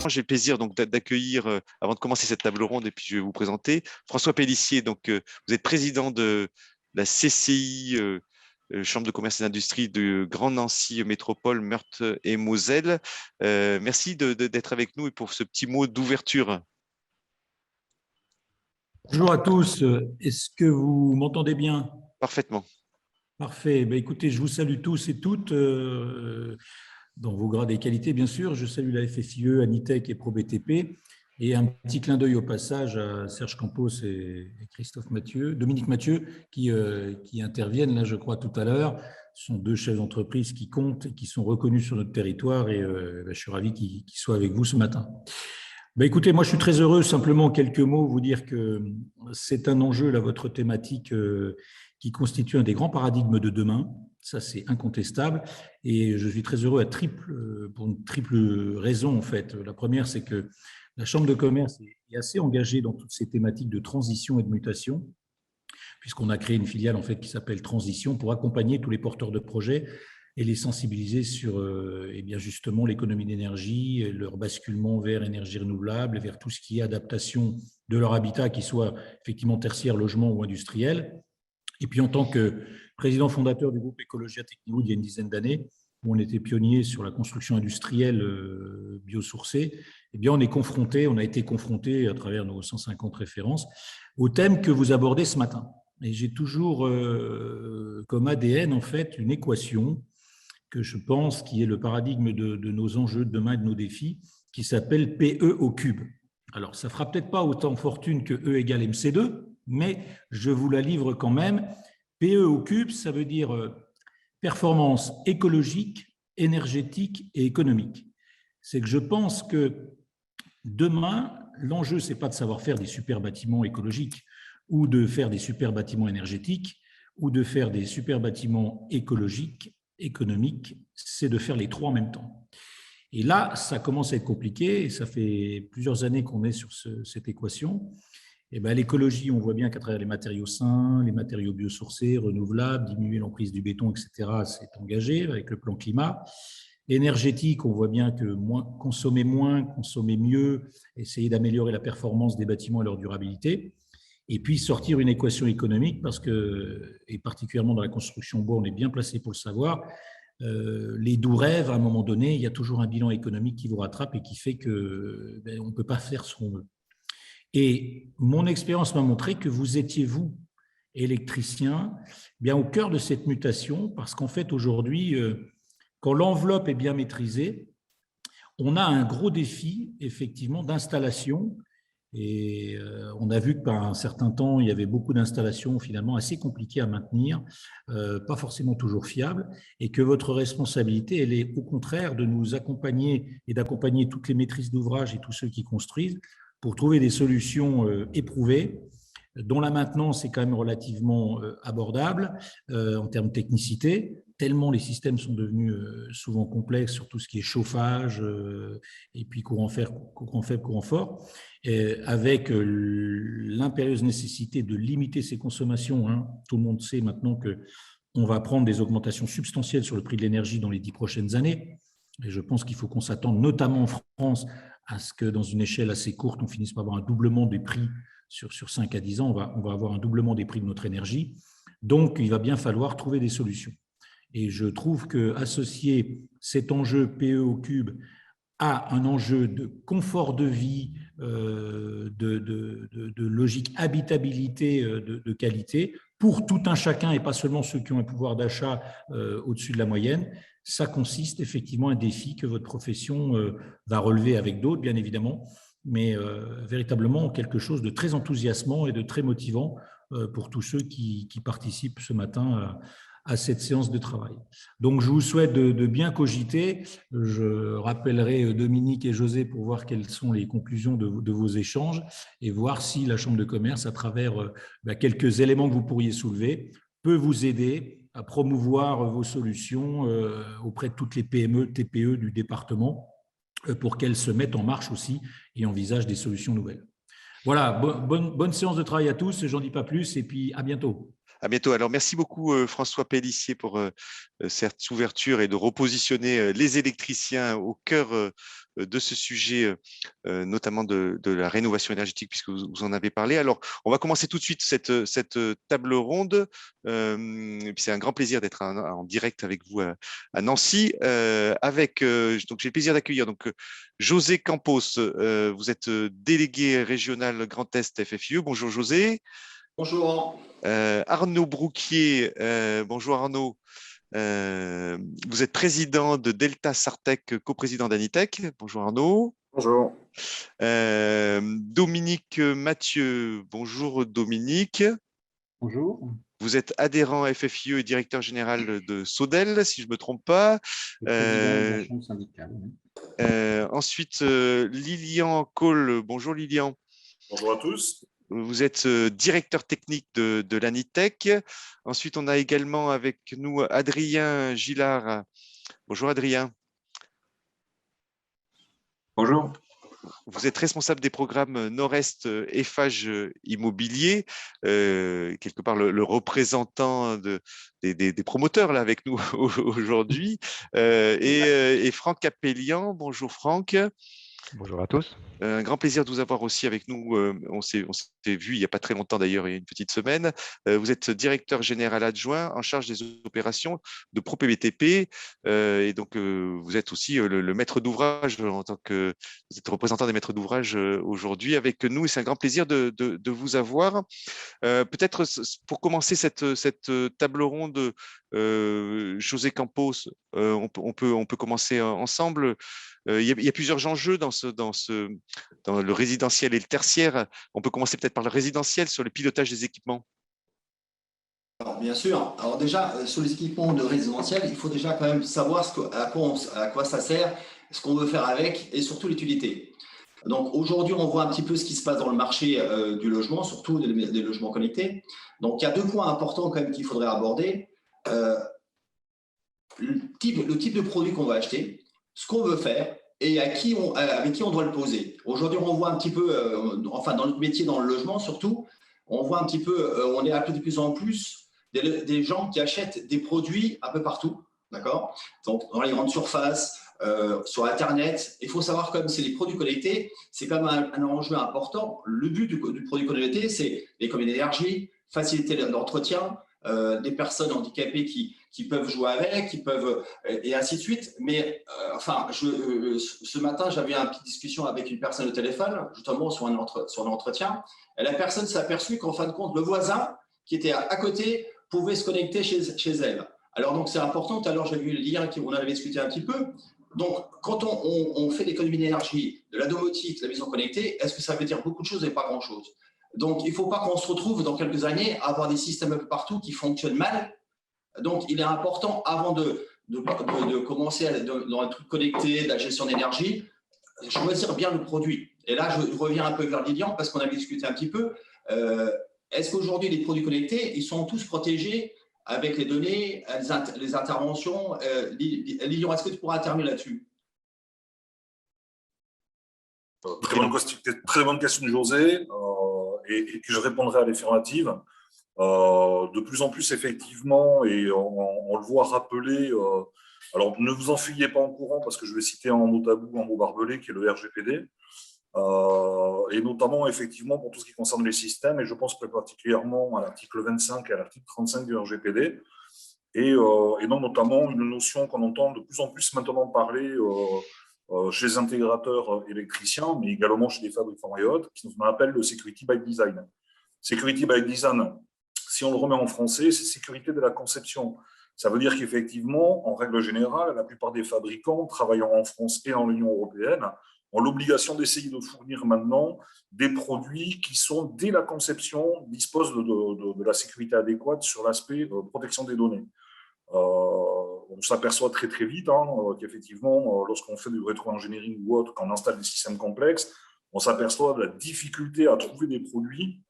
j'ai le plaisir donc d'accueillir, avant de commencer cette table ronde, et puis je vais vous présenter, François Pélissier. Donc, vous êtes président de la CCI, Chambre de commerce et d'industrie de Grand Nancy Métropole, Meurthe et Moselle. Merci d'être avec nous et pour ce petit mot d'ouverture. Bonjour à tous. Est-ce que vous m'entendez bien? Parfaitement. Parfait. Ben, écoutez, je vous salue tous et toutes dans vos grades et qualités, bien sûr. Je salue la FFIE, Anitech et ProBTP. Et un petit clin d'œil au passage à Serge Campos et Dominique Mathieu, qui interviennent là, je crois, tout à l'heure. Ce sont deux chefs d'entreprise qui comptent et qui sont reconnus sur notre territoire. Et je suis ravi qu'ils soient avec vous ce matin. Ben écoutez, moi je suis très heureux, simplement quelques mots, vous dire que c'est un enjeu, là, votre thématique, qui constitue un des grands paradigmes de demain, ça c'est incontestable, et je suis très heureux pour une triple raison en fait. La première, c'est que la Chambre de commerce est assez engagée dans toutes ces thématiques de transition et de mutation, puisqu'on a créé une filiale en fait qui s'appelle Transition pour accompagner tous les porteurs de projets et les sensibiliser sur eh bien justement l'économie d'énergie, leur basculement vers énergie renouvelable, vers tout ce qui est adaptation de leur habitat, qu'il soit effectivement tertiaire, logement ou industriel. Et puis en tant que président fondateur du groupe Ecologia Techniwood il y a une dizaine d'années, où on était pionnier sur la construction industrielle biosourcée, eh bien on a été confronté à travers nos 150 références au thème que vous abordez ce matin. Et j'ai toujours comme ADN en fait une équation que je pense qui est le paradigme de nos enjeux de demain et de nos défis, qui s'appelle PE au cube. Alors, ça ne fera peut-être pas autant fortune que E égale MC2, mais je vous la livre quand même. PE au cube, ça veut dire performance écologique, énergétique et économique. C'est que je pense que demain, l'enjeu, ce n'est pas de savoir faire des super bâtiments écologiques ou de faire des super bâtiments énergétiques ou de faire des super bâtiments écologiques, économiques, c'est de faire les trois en même temps. Et là, ça commence à être compliqué, et ça fait plusieurs années qu'on est sur cette équation. Et ben, l'écologie, on voit bien qu'à travers les matériaux sains, les matériaux biosourcés, renouvelables, diminuer l'emprise du béton, etc., c'est engagé avec le plan climat. Énergétique, on voit bien que consommer moins, consommer mieux, essayer d'améliorer la performance des bâtiments et leur durabilité. Et puis sortir une équation économique, parce que, et particulièrement dans la construction bois, on est bien placé pour le savoir, les doux rêves, à un moment donné, il y a toujours un bilan économique qui vous rattrape et qui fait que on ne peut pas faire ce qu'on veut. Et mon expérience m'a montré que vous étiez, vous, électricien, bien au cœur de cette mutation, parce qu'en fait, aujourd'hui, quand l'enveloppe est bien maîtrisée, on a un gros défi, effectivement, d'installation. Et on a vu que par un certain temps, il y avait beaucoup d'installations finalement assez compliquées à maintenir, pas forcément toujours fiables, et que votre responsabilité, elle est au contraire de nous accompagner et d'accompagner toutes les maîtrises d'ouvrage et tous ceux qui construisent pour trouver des solutions éprouvées, dont la maintenance est quand même relativement abordable en termes de technicité, tellement les systèmes sont devenus souvent complexes sur tout ce qui est chauffage et puis courant faible, courant fort, avec l'impérieuse nécessité de limiter ses consommations. Hein. Tout le monde sait maintenant qu'on va prendre des augmentations substantielles sur le prix de l'énergie dans les 10 prochaines années. Et je pense qu'il faut qu'on s'attende, notamment en France, à ce que dans une échelle assez courte, on finisse par avoir un doublement des prix sur 5 à 10 ans. On va avoir un doublement des prix de notre énergie. Donc, il va bien falloir trouver des solutions. Et je trouve qu'associer cet enjeu PE au cube à un enjeu de confort de vie, de logique habitabilité de qualité, pour tout un chacun et pas seulement ceux qui ont un pouvoir d'achat au-dessus de la moyenne, ça consiste effectivement à un défi que votre profession va relever avec d'autres, bien évidemment, mais véritablement quelque chose de très enthousiasmant et de très motivant pour tous ceux qui participent ce matin à cette séance de travail. Donc, je vous souhaite de bien cogiter. Je rappellerai Dominique et José pour voir quelles sont les conclusions de vos échanges et voir si la Chambre de commerce, à travers quelques éléments que vous pourriez soulever, peut vous aider à promouvoir vos solutions auprès de toutes les PME, TPE du département pour qu'elles se mettent en marche aussi et envisagent des solutions nouvelles. Voilà, bonne séance de travail à tous, j'en dis pas plus et puis à bientôt. À bientôt. Alors, merci beaucoup, François Pélissier, pour cette ouverture et de repositionner les électriciens au cœur de ce sujet, notamment de la rénovation énergétique, puisque vous en avez parlé. Alors, on va commencer tout de suite cette table ronde. Et puis c'est un grand plaisir d'être en direct avec vous à Nancy. Donc j'ai le plaisir d'accueillir José Campos. Vous êtes délégué régional Grand Est FFIE. Bonjour José. Bonjour. Arnaud Brouquier. Bonjour Arnaud. Vous êtes président de Delta Sartec, coprésident d'Anitech. Bonjour Arnaud. Bonjour. Dominique Mathieu. Bonjour Dominique. Bonjour. Vous êtes adhérent FFIE et directeur général de Sodel, si je ne me trompe pas. Le président de la chambre syndicale. Ensuite, Lilian Cole. Bonjour Lilian. Bonjour à tous. Vous êtes directeur technique de l'Anitech. Ensuite, on a également avec nous Adrien Gillard. Bonjour Adrien. Bonjour. Vous êtes responsable des programmes Nord-Est Eiffage Immobilier, quelque part le représentant des promoteurs là avec nous aujourd'hui. Et Franck Capellian. Bonjour Franck. Bonjour à tous. Un grand plaisir de vous avoir aussi avec nous. On s'est vu il n'y a pas très longtemps d'ailleurs, il y a une petite semaine. Vous êtes directeur général adjoint en charge des opérations de ProPBTP. Et donc, vous êtes aussi le maître d'ouvrage en tant que vous êtes représentant des maîtres d'ouvrage aujourd'hui avec nous. Et c'est un grand plaisir de vous avoir. Peut-être pour commencer cette table ronde, José Campos, on peut commencer ensemble. Il y a plusieurs enjeux dans le résidentiel et le tertiaire. On peut commencer peut-être par le résidentiel sur le pilotage des équipements. Alors, bien sûr. Alors déjà, sur les équipements de résidentiel, il faut déjà quand même savoir à quoi ça sert, ce qu'on veut faire avec et surtout l'utilité. Donc aujourd'hui, on voit un petit peu ce qui se passe dans le marché du logement, surtout des logements connectés. Donc il y a deux points importants quand même qu'il faudrait aborder. Le type de produit qu'on va acheter, ce qu'on veut faire et avec qui on doit le poser. Aujourd'hui, on voit un petit peu, enfin dans notre métier, dans le logement surtout, on voit un petit peu, on est appelé de plus en plus des gens qui achètent des produits un peu partout, d'accord? Donc dans les grandes surfaces, sur Internet. Il faut savoir, comme c'est les produits connectés, c'est quand même un enjeu important. Le but du produit connecté, c'est l'économie d'énergie, faciliter l'entretien, des personnes handicapées qui peuvent jouer avec, et ainsi de suite. Mais ce matin, j'avais une petite discussion avec une personne au téléphone, justement sur l'entretien. Et la personne s'est aperçue qu'en fin de compte, le voisin qui était à côté pouvait se connecter chez elle. Alors donc c'est important. Tout à l'heure, j'ai vu le lien, on en avait discuté un petit peu. Donc, quand on fait l'économie d'énergie, de la domotique, de la maison connectée, est-ce que ça veut dire beaucoup de choses et pas grand-chose? Donc, il ne faut pas qu'on se retrouve dans quelques années à avoir des systèmes un peu partout qui fonctionnent mal. Donc, il est important, avant de commencer dans le truc connecté, de la gestion d'énergie, choisir bien le produit. Et là, je reviens un peu vers Lilian parce qu'on avait discuté un petit peu. Est-ce qu'aujourd'hui, les produits connectés, ils sont tous protégés avec les données, les interventions? Lilian, est-ce que tu pourras intervenir là-dessus? Très bonne question de José, et je répondrai à l'affirmative. De plus en plus, effectivement, et on le voit rappeler, alors ne vous enfuyez pas en courant parce que je vais citer un mot tabou, un mot barbelé qui est le RGPD, et notamment effectivement pour tout ce qui concerne les systèmes, et je pense plus particulièrement à l'article 25 et à l'article 35 du RGPD, et donc notamment une notion qu'on entend de plus en plus maintenant parler chez les intégrateurs électriciens, mais également chez les fabricants et autres, qui qu'on appelle le Security by Design. Security by Design, si on le remet en français, c'est sécurité de la conception. Ça veut dire qu'effectivement, en règle générale, la plupart des fabricants travaillant en France et en Union européenne ont l'obligation d'essayer de fournir maintenant des produits qui sont, dès la conception, disposent de la sécurité adéquate sur l'aspect protection des données. On s'aperçoit très très vite qu'effectivement, lorsqu'on fait du rétro-engineering ou autre, quand on installe des systèmes complexes, on s'aperçoit de la difficulté à trouver des produits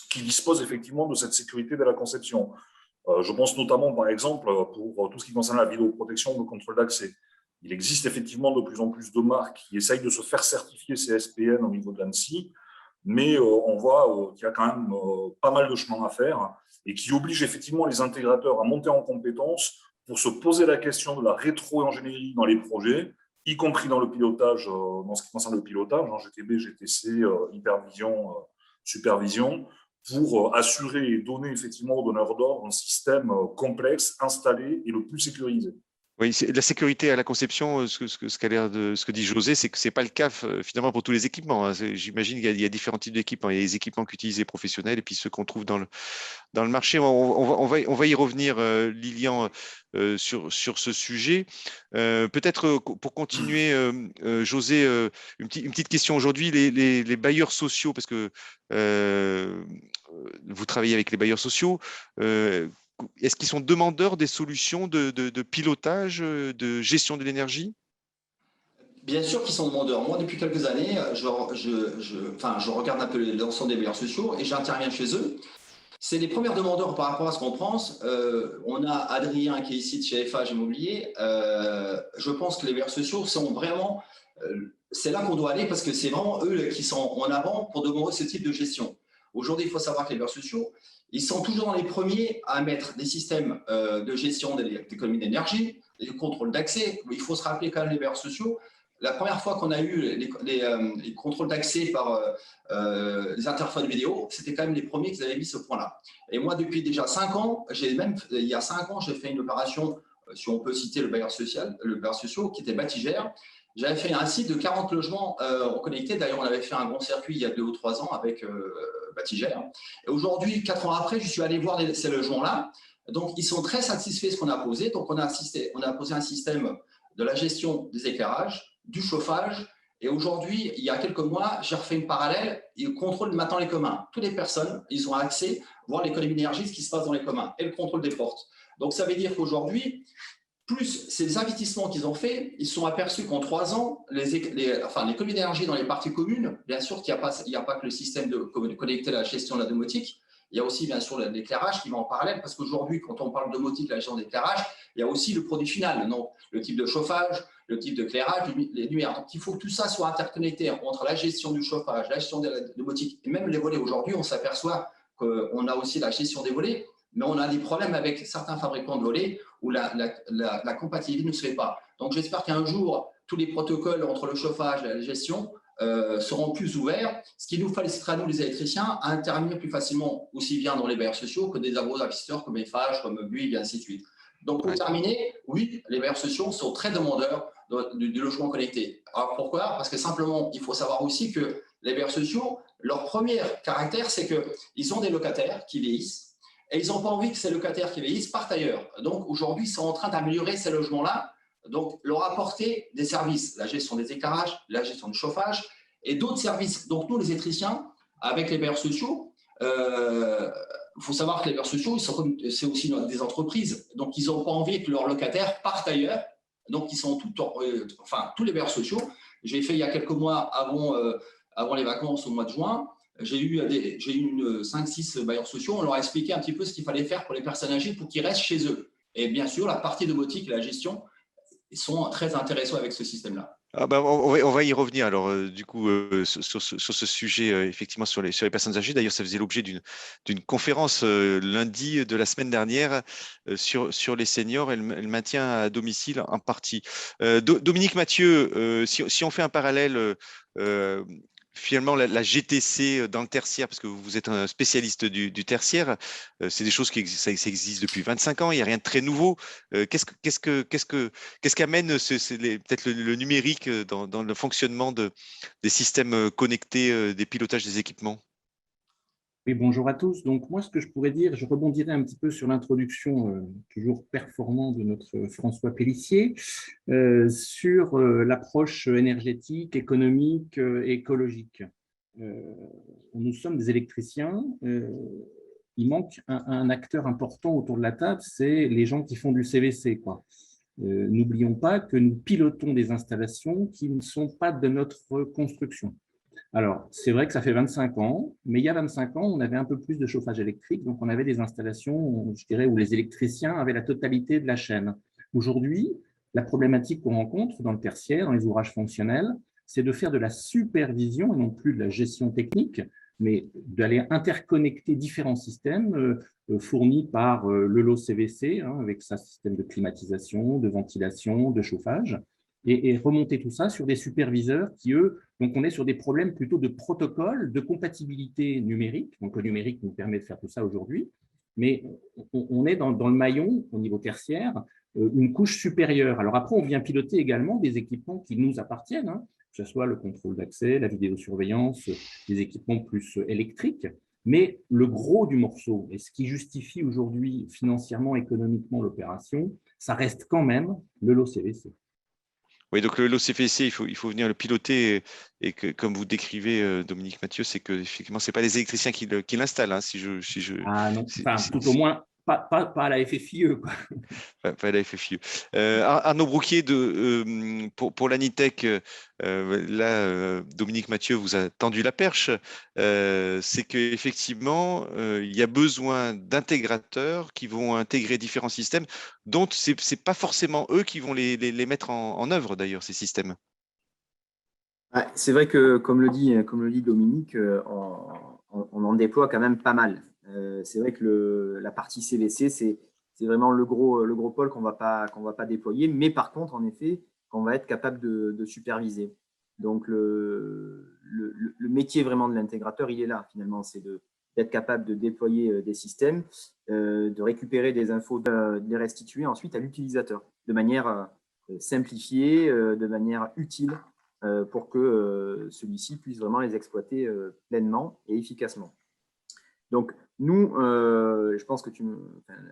qui disposent effectivement de cette sécurité de la conception. Je pense notamment, par exemple, pour tout ce qui concerne la vidéoprotection, le contrôle d'accès. Il existe effectivement de plus en plus de marques qui essayent de se faire certifier CSPN au niveau de l'ANSSI, mais on voit qu'il y a quand même pas mal de chemin à faire et qui oblige effectivement les intégrateurs à monter en compétences pour se poser la question de la rétro-ingénierie dans les projets y compris dans le pilotage, dans ce qui concerne le pilotage, GTB, GTC, hypervision, supervision, pour assurer et donner effectivement aux donneurs d'ordre un système complexe, installé et le plus sécurisé. Oui, la sécurité à la conception, ce que dit José, c'est que ce n'est pas le cas finalement pour tous les équipements, hein. J'imagine qu'il y a différents types d'équipements. Il y a les équipements qu'utilisent les professionnels et puis ceux qu'on trouve dans le marché. On va y revenir, Lilian, sur ce sujet. Peut-être pour continuer, José, une petite question aujourd'hui. Les bailleurs sociaux, parce que vous travaillez avec les bailleurs sociaux, est-ce qu'ils sont demandeurs des solutions de pilotage, de gestion de l'énergie? Bien sûr qu'ils sont demandeurs. Moi, depuis quelques années, je regarde un peu l'ensemble des bailleurs sociaux et j'interviens chez eux. C'est les premiers demandeurs par rapport à ce qu'on pense. On a Adrien qui est ici de chez FH Immobilier. Je pense que les bailleurs sociaux sont vraiment… c'est là qu'on doit aller parce que c'est vraiment eux qui sont en avant pour demander ce type de gestion. Aujourd'hui, il faut savoir que les bailleurs sociaux, ils sont toujours dans les premiers à mettre des systèmes de gestion des économies d'énergie, des contrôles d'accès. Il faut se rappeler quand même les bailleurs sociaux. La première fois qu'on a eu les contrôles d'accès par les interphones vidéo, c'était quand même les premiers qui avaient mis ce point-là. Et moi, depuis déjà 5 ans, il y a 5 ans, j'ai fait une opération, si on peut citer le bailleur social, qui était Batigère. J'avais fait un site de 40 logements reconnectés. D'ailleurs, on avait fait un grand circuit il y a 2 ou 3 ans avec Batigère. Et aujourd'hui, 4 ans après, je suis allé voir ces logements-là. Donc, ils sont très satisfaits de ce qu'on a posé. Donc, on a posé un système de la gestion des éclairages, du chauffage. Et aujourd'hui, il y a quelques mois, j'ai refait une parallèle. Ils contrôlent maintenant les communs. Toutes les personnes, ils ont accès, voir l'économie d'énergie, ce qui se passe dans les communs et le contrôle des portes. Donc, ça veut dire qu'aujourd'hui, plus ces investissements qu'ils ont faits, ils sont aperçus qu'en 3 ans, l'économie d'énergie dans les parties communes, bien sûr qu'il n'y a pas que le système de connecter la gestion de la domotique, il y a aussi bien sûr l'éclairage qui va en parallèle, parce qu'aujourd'hui, quand on parle de domotique, la gestion d'éclairage, il y a aussi le produit final, donc le type de chauffage, le type d'éclairage, les lumières. Donc il faut que tout ça soit interconnecté entre la gestion du chauffage, la gestion de la domotique et même les volets. Aujourd'hui, on s'aperçoit qu'on a aussi la gestion des volets, mais on a des problèmes avec certains fabricants de volets où la compatibilité ne se fait pas. Donc, j'espère qu'un jour, tous les protocoles entre le chauffage et la gestion seront plus ouverts, ce qui nous facilitera, nous, les électriciens, à intervenir plus facilement, aussi bien dans les bailleurs sociaux que des gros investisseurs comme FH, comme Bouygues, et ainsi de suite. Donc, pour terminer, oui, les bailleurs sociaux sont très demandeurs du logement connecté. Alors, pourquoi? Parce que simplement, il faut savoir aussi que les bailleurs sociaux, leur premier caractère, c'est qu'ils ont des locataires qui vieillissent, et ils n'ont pas envie que ces locataires qui vieillissent partent ailleurs. Donc, aujourd'hui, ils sont en train d'améliorer ces logements-là, donc leur apporter des services, la gestion des éclairages, la gestion du chauffage et d'autres services. Donc, nous, les électriciens, avec les bailleurs sociaux, il faut savoir que les bailleurs sociaux, c'est aussi des entreprises. Donc, ils n'ont pas envie que leurs locataires partent ailleurs. Donc, ils sont tous les bailleurs sociaux. J'ai fait il y a quelques mois avant les vacances au mois de juin. J'ai eu 5-6 bailleurs sociaux. On leur a expliqué un petit peu ce qu'il fallait faire pour les personnes âgées pour qu'ils restent chez eux. Et bien sûr, la partie domotique et la gestion, ils sont très intéressés avec ce système-là. Ah bah, on va y revenir alors du coup sur ce sujet effectivement sur les personnes âgées. D'ailleurs, ça faisait l'objet d'une conférence lundi de la semaine dernière sur les seniors et le maintien à domicile en partie. Dominique Mathieu, si on fait un parallèle finalement, la GTC dans le tertiaire, parce que vous êtes un spécialiste du tertiaire, c'est des choses ça existe depuis 25 ans, il n'y a rien de très nouveau. Qu'est-ce qu'amène peut-être le numérique dans le fonctionnement des systèmes connectés, des pilotages des équipements? Oui, bonjour à tous. Donc, moi, ce que je pourrais dire, je rebondirai un petit peu sur l'introduction toujours performant de notre François Pélissier sur l'approche énergétique, économique et écologique. Nous sommes des électriciens. Il manque un acteur important autour de la table, c'est les gens qui font du CVC, quoi. N'oublions pas que nous pilotons des installations qui ne sont pas de notre construction. Alors, c'est vrai que ça fait 25 ans, mais il y a 25 ans, on avait un peu plus de chauffage électrique, donc on avait des installations, je dirais, où les électriciens avaient la totalité de la chaîne. Aujourd'hui, la problématique qu'on rencontre dans le tertiaire, dans les ouvrages fonctionnels, c'est de faire de la supervision et non plus de la gestion technique, mais d'aller interconnecter différents systèmes fournis par le lot CVC, avec sa système de climatisation, de ventilation, de chauffage, et remonter tout ça sur des superviseurs qui, eux, donc on est sur des problèmes plutôt de protocole, de compatibilité numérique. Donc le numérique nous permet de faire tout ça aujourd'hui, mais on est dans le maillon, au niveau tertiaire, une couche supérieure. Alors après, on vient piloter également des équipements qui nous appartiennent, hein, que ce soit le contrôle d'accès, la vidéosurveillance, des équipements plus électriques. Mais le gros du morceau, et ce qui justifie aujourd'hui financièrement, économiquement l'opération, ça reste quand même le lot CVC. Oui, donc l'OCFC, il faut venir le piloter et que, comme vous décrivez, Dominique Mathieu, c'est que effectivement, c'est pas les électriciens qui l'installent, hein, Ah non, enfin, tout au moins, pas à la FFIE, quoi. pas la FFIE. Arnaud Brouquier, pour l'Anitech, là, Dominique Mathieu vous a tendu la perche. C'est qu'effectivement, il y a besoin d'intégrateurs qui vont intégrer différents systèmes, dont ce n'est pas forcément eux qui vont les mettre en œuvre, d'ailleurs, ces systèmes. C'est vrai que, comme le dit Dominique, on en déploie quand même pas mal. C'est vrai que la partie CVC, c'est vraiment le gros pôle qu'on va pas déployer, mais par contre, en effet, qu'on va être capable de superviser. Donc, le métier vraiment de l'intégrateur, il est là, finalement, c'est d'être capable de déployer des systèmes, de récupérer des infos, de les restituer ensuite à l'utilisateur, de manière simplifiée, de manière utile, pour que celui-ci puisse vraiment les exploiter pleinement et efficacement. Donc, nous, je pense que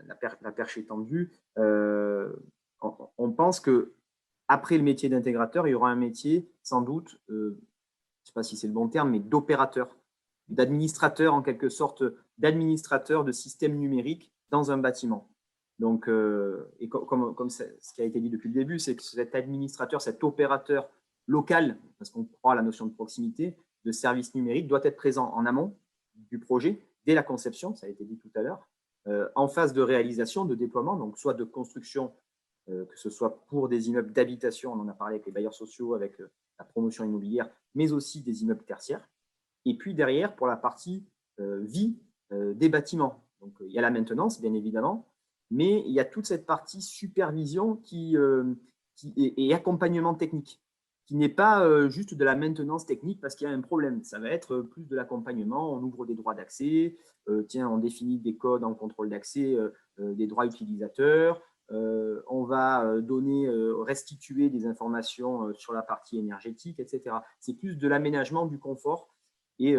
la perche est tendue. On pense qu'après le métier d'intégrateur, il y aura un métier, sans doute, je ne sais pas si c'est le bon terme, mais d'opérateur, d'administrateur en quelque sorte, d'administrateur de systèmes numériques dans un bâtiment. Donc, et comme ce qui a été dit depuis le début, c'est que cet administrateur, cet opérateur local, parce qu'on croit à la notion de proximité, de service numérique, doit être présent en amont du projet, dès la conception, ça a été dit tout à l'heure, en phase de réalisation, de déploiement, donc soit de construction, que ce soit pour des immeubles d'habitation, on en a parlé avec les bailleurs sociaux, avec la promotion immobilière, mais aussi des immeubles tertiaires. Et puis derrière, pour la partie vie des bâtiments. Donc, il y a la maintenance, bien évidemment, mais il y a toute cette partie supervision et accompagnement technique, qui n'est pas juste de la maintenance technique parce qu'il y a un problème. Ça va être plus de l'accompagnement, on ouvre des droits d'accès, on définit des codes en contrôle d'accès, des droits utilisateurs, on va restituer des informations sur la partie énergétique, etc. C'est plus de l'aménagement du confort et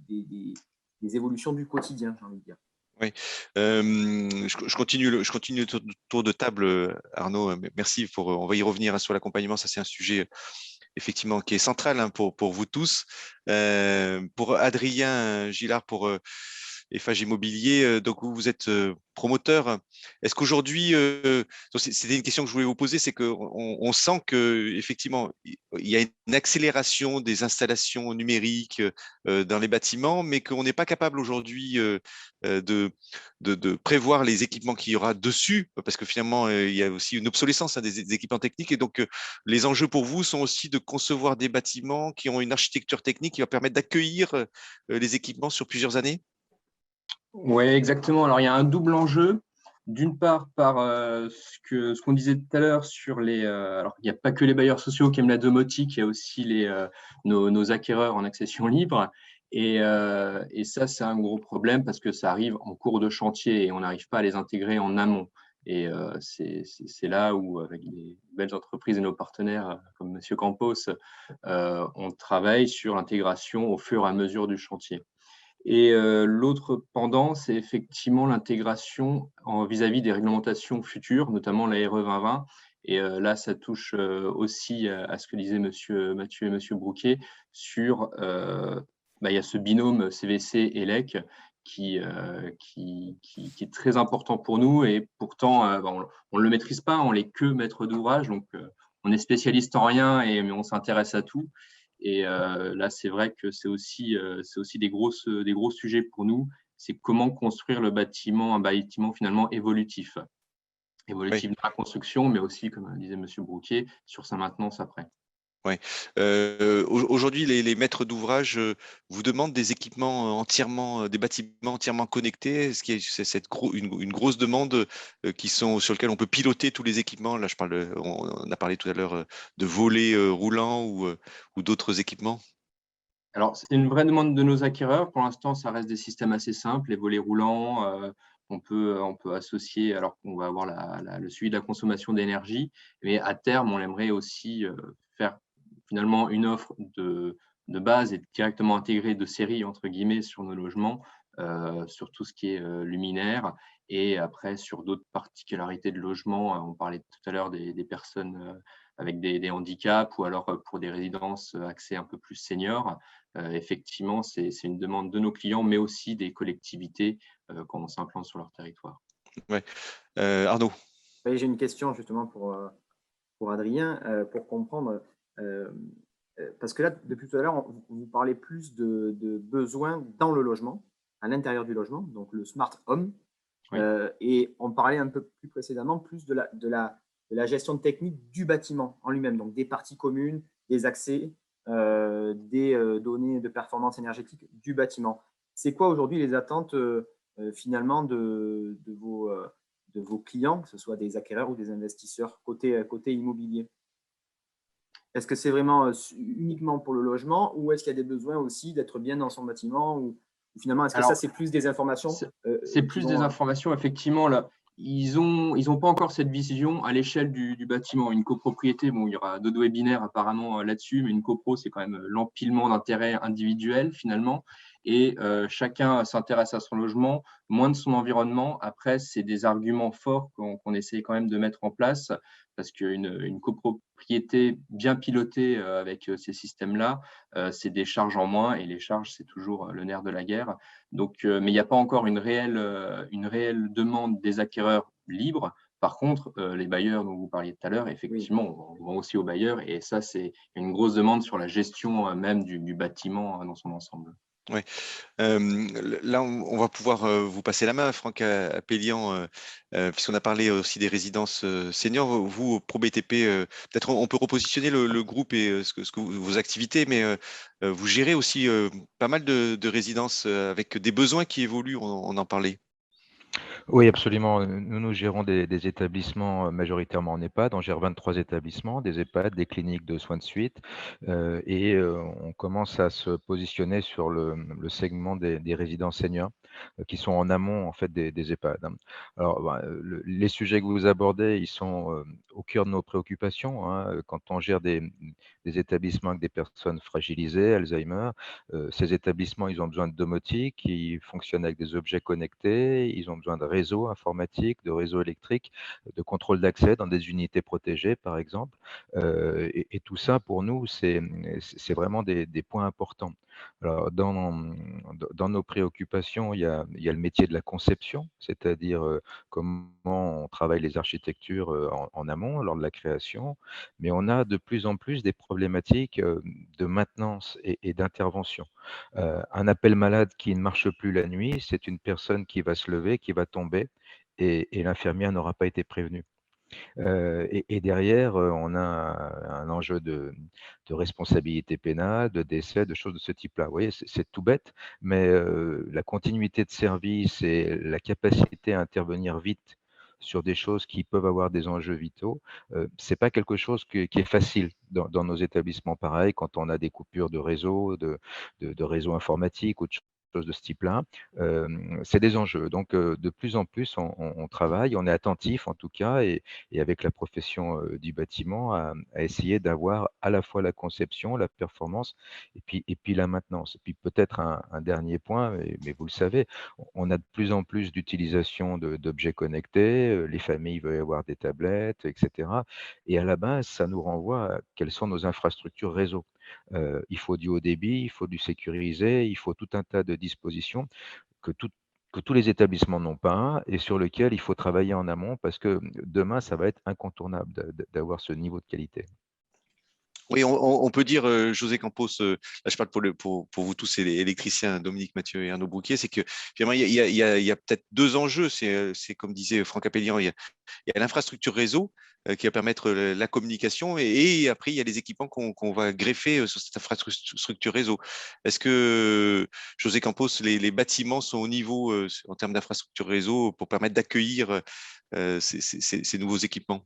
des évolutions du quotidien, j'ai envie de dire. Oui, je continue le tour de table, Arnaud. Merci on va y revenir sur l'accompagnement. Ça, c'est un sujet effectivement qui est central, hein, pour vous tous. Pour Adrien Gillard, pour Eiffage Immobilier, donc vous êtes promoteur. Est-ce qu'aujourd'hui, c'était une question que je voulais vous poser, c'est qu'on sent qu'effectivement, il y a une accélération des installations numériques dans les bâtiments, mais qu'on n'est pas capable aujourd'hui de prévoir les équipements qu'il y aura dessus, parce que finalement, il y a aussi une obsolescence, hein, des équipements techniques. Et donc, les enjeux pour vous sont aussi de concevoir des bâtiments qui ont une architecture technique qui va permettre d'accueillir les équipements sur plusieurs années. Oui, exactement. Alors, il y a un double enjeu. D'une part, par ce qu'on disait tout à l'heure sur alors, il n'y a pas que les bailleurs sociaux qui aiment la domotique, il y a aussi nos acquéreurs en accession libre. Et ça, c'est un gros problème parce que ça arrive en cours de chantier et on n'arrive pas à les intégrer en amont. Et c'est là où, avec les belles entreprises et nos partenaires comme M. Campos, on travaille sur l'intégration au fur et à mesure du chantier. Et l'autre pendant, c'est effectivement l'intégration vis-à-vis des réglementations futures, notamment la RE 2020. Et là, ça touche aussi à ce que disaient M. Mathieu et M. Brouquier sur, il y a ce binôme CVC et LEC qui est très important pour nous. Et pourtant, on ne le maîtrise pas, on n'est que maître d'ouvrage. Donc, on est spécialiste en rien, mais on s'intéresse à tout. Et là, c'est vrai que c'est aussi des gros sujets pour nous. C'est comment construire un bâtiment finalement évolutif Oui. dans la construction, mais aussi, comme disait M. Brouquier, sur sa maintenance après. Ouais. Aujourd'hui, les maîtres d'ouvrage vous demandent des équipements entièrement, des bâtiments entièrement connectés. Est-ce qu'il y a une grosse demande sur lesquels on peut piloter tous les équipements? Là, on a parlé tout à l'heure de volets roulants ou d'autres équipements. Alors, c'est une vraie demande de nos acquéreurs. Pour l'instant, ça reste des systèmes assez simples, les volets roulants. On peut associer, alors qu'on va avoir le suivi de la consommation d'énergie. Mais à terme, on aimerait aussi faire finalement une offre de base et directement intégrée de série, entre guillemets, sur nos logements, sur tout ce qui est luminaire. Et après, sur d'autres particularités de logement, on parlait tout à l'heure des personnes avec des handicaps ou alors pour des résidences accès un peu plus seniors. Effectivement, c'est une demande de nos clients, mais aussi des collectivités quand on s'implante sur leur territoire. Ouais. Arnaud. Oui, j'ai une question justement pour Adrien, pour comprendre. Parce que là, depuis tout à l'heure, vous parlez plus de besoins dans le logement, à l'intérieur du logement, donc le smart home. Oui. Et on parlait un peu plus précédemment plus de la gestion technique du bâtiment en lui-même, donc des parties communes, des accès, des données de performance énergétique du bâtiment. C'est quoi aujourd'hui les attentes finalement de vos clients, que ce soit des acquéreurs ou des investisseurs côté immobilier? Est-ce que c'est vraiment uniquement pour le logement ou est-ce qu'il y a des besoins aussi d'être bien dans son bâtiment ou finalement, est-ce que Alors, ça, c'est plus des informations c'est plus des informations, effectivement. Là, ils ont pas encore cette vision à l'échelle du bâtiment. Une copropriété, bon, il y aura d'autres webinaires apparemment là-dessus, mais une copro, c'est quand même l'empilement d'intérêts individuels finalement. Et chacun s'intéresse à son logement, moins de son environnement. Après, c'est des arguments forts qu'on essaie quand même de mettre en place parce qu'une copropriété bien pilotée avec ces systèmes-là, c'est des charges en moins et les charges, c'est toujours le nerf de la guerre. Donc, mais il n'y a pas encore une réelle demande des acquéreurs libres. Par contre, les bailleurs dont vous parliez tout à l'heure, effectivement, on vend aussi aux bailleurs et ça, c'est une grosse demande sur la gestion même du bâtiment dans son ensemble. Ouais. Là, on va pouvoir vous passer la main, Franck Appélian, puisqu'on a parlé aussi des résidences seniors. Vous, ProBTP, peut-être on peut repositionner le groupe et vos activités, mais vous gérez aussi pas mal de résidences avec des besoins qui évoluent, on en parlait. Oui, absolument. Nous gérons des établissements majoritairement en EHPAD. On gère 23 établissements, des EHPAD, des cliniques de soins de suite. Et on commence à se positionner sur le segment des résidences seniors qui sont en amont en fait, des EHPAD. Alors, les sujets que vous abordez, ils sont au cœur de nos préoccupations. Quand on gère des établissements avec des personnes fragilisées, Alzheimer, ces établissements, ils ont besoin de domotique, ils fonctionnent avec des objets connectés, ils ont besoin de réseaux informatiques, de réseaux électriques, de contrôle d'accès dans des unités protégées, par exemple. Et tout ça, pour nous, c'est vraiment des points importants. Alors, dans nos préoccupations, il y a le métier de la conception, c'est-à-dire comment on travaille les architectures en amont, lors de la création, mais on a de plus en plus des problématiques de maintenance et d'intervention. Un appel malade qui ne marche plus la nuit, c'est une personne qui va se lever, qui va tomber et l'infirmière n'aura pas été prévenue. Et derrière, on a un enjeu de responsabilité pénale, de décès, de choses de ce type-là. Vous voyez, c'est tout bête, mais la continuité de service et la capacité à intervenir vite sur des choses qui peuvent avoir des enjeux vitaux, c'est pas quelque chose qui est facile dans nos établissements. Pareil, quand on a des coupures de réseau, de réseau informatique ou de choses de ce type-là, c'est des enjeux. Donc, de plus en plus, on travaille, on est attentif en tout cas, et avec la profession du bâtiment à essayer d'avoir à la fois la conception, la performance et puis la maintenance. Et puis peut-être un dernier point, mais vous le savez, on a de plus en plus d'utilisation d'objets connectés, les familles veulent avoir des tablettes, etc. Et à la base, ça nous renvoie à quelles sont nos infrastructures réseau. Il faut du haut débit, il faut du sécurisé, il faut tout un tas de dispositions que tous les établissements n'ont pas et sur lequel il faut travailler en amont parce que demain, ça va être incontournable d'avoir ce niveau de qualité. Oui, on peut dire, José Campos, là je parle pour vous tous électriciens, Dominique Mathieu et Arnaud Brouquier, c'est que finalement il y a peut-être deux enjeux. C'est comme disait Franck Appelian, il y a l'infrastructure réseau qui va permettre la communication et après il y a les équipements qu'on va greffer sur cette infrastructure réseau. Est-ce que, José Campos, les bâtiments sont au niveau en termes d'infrastructure réseau pour permettre d'accueillir ces nouveaux équipements?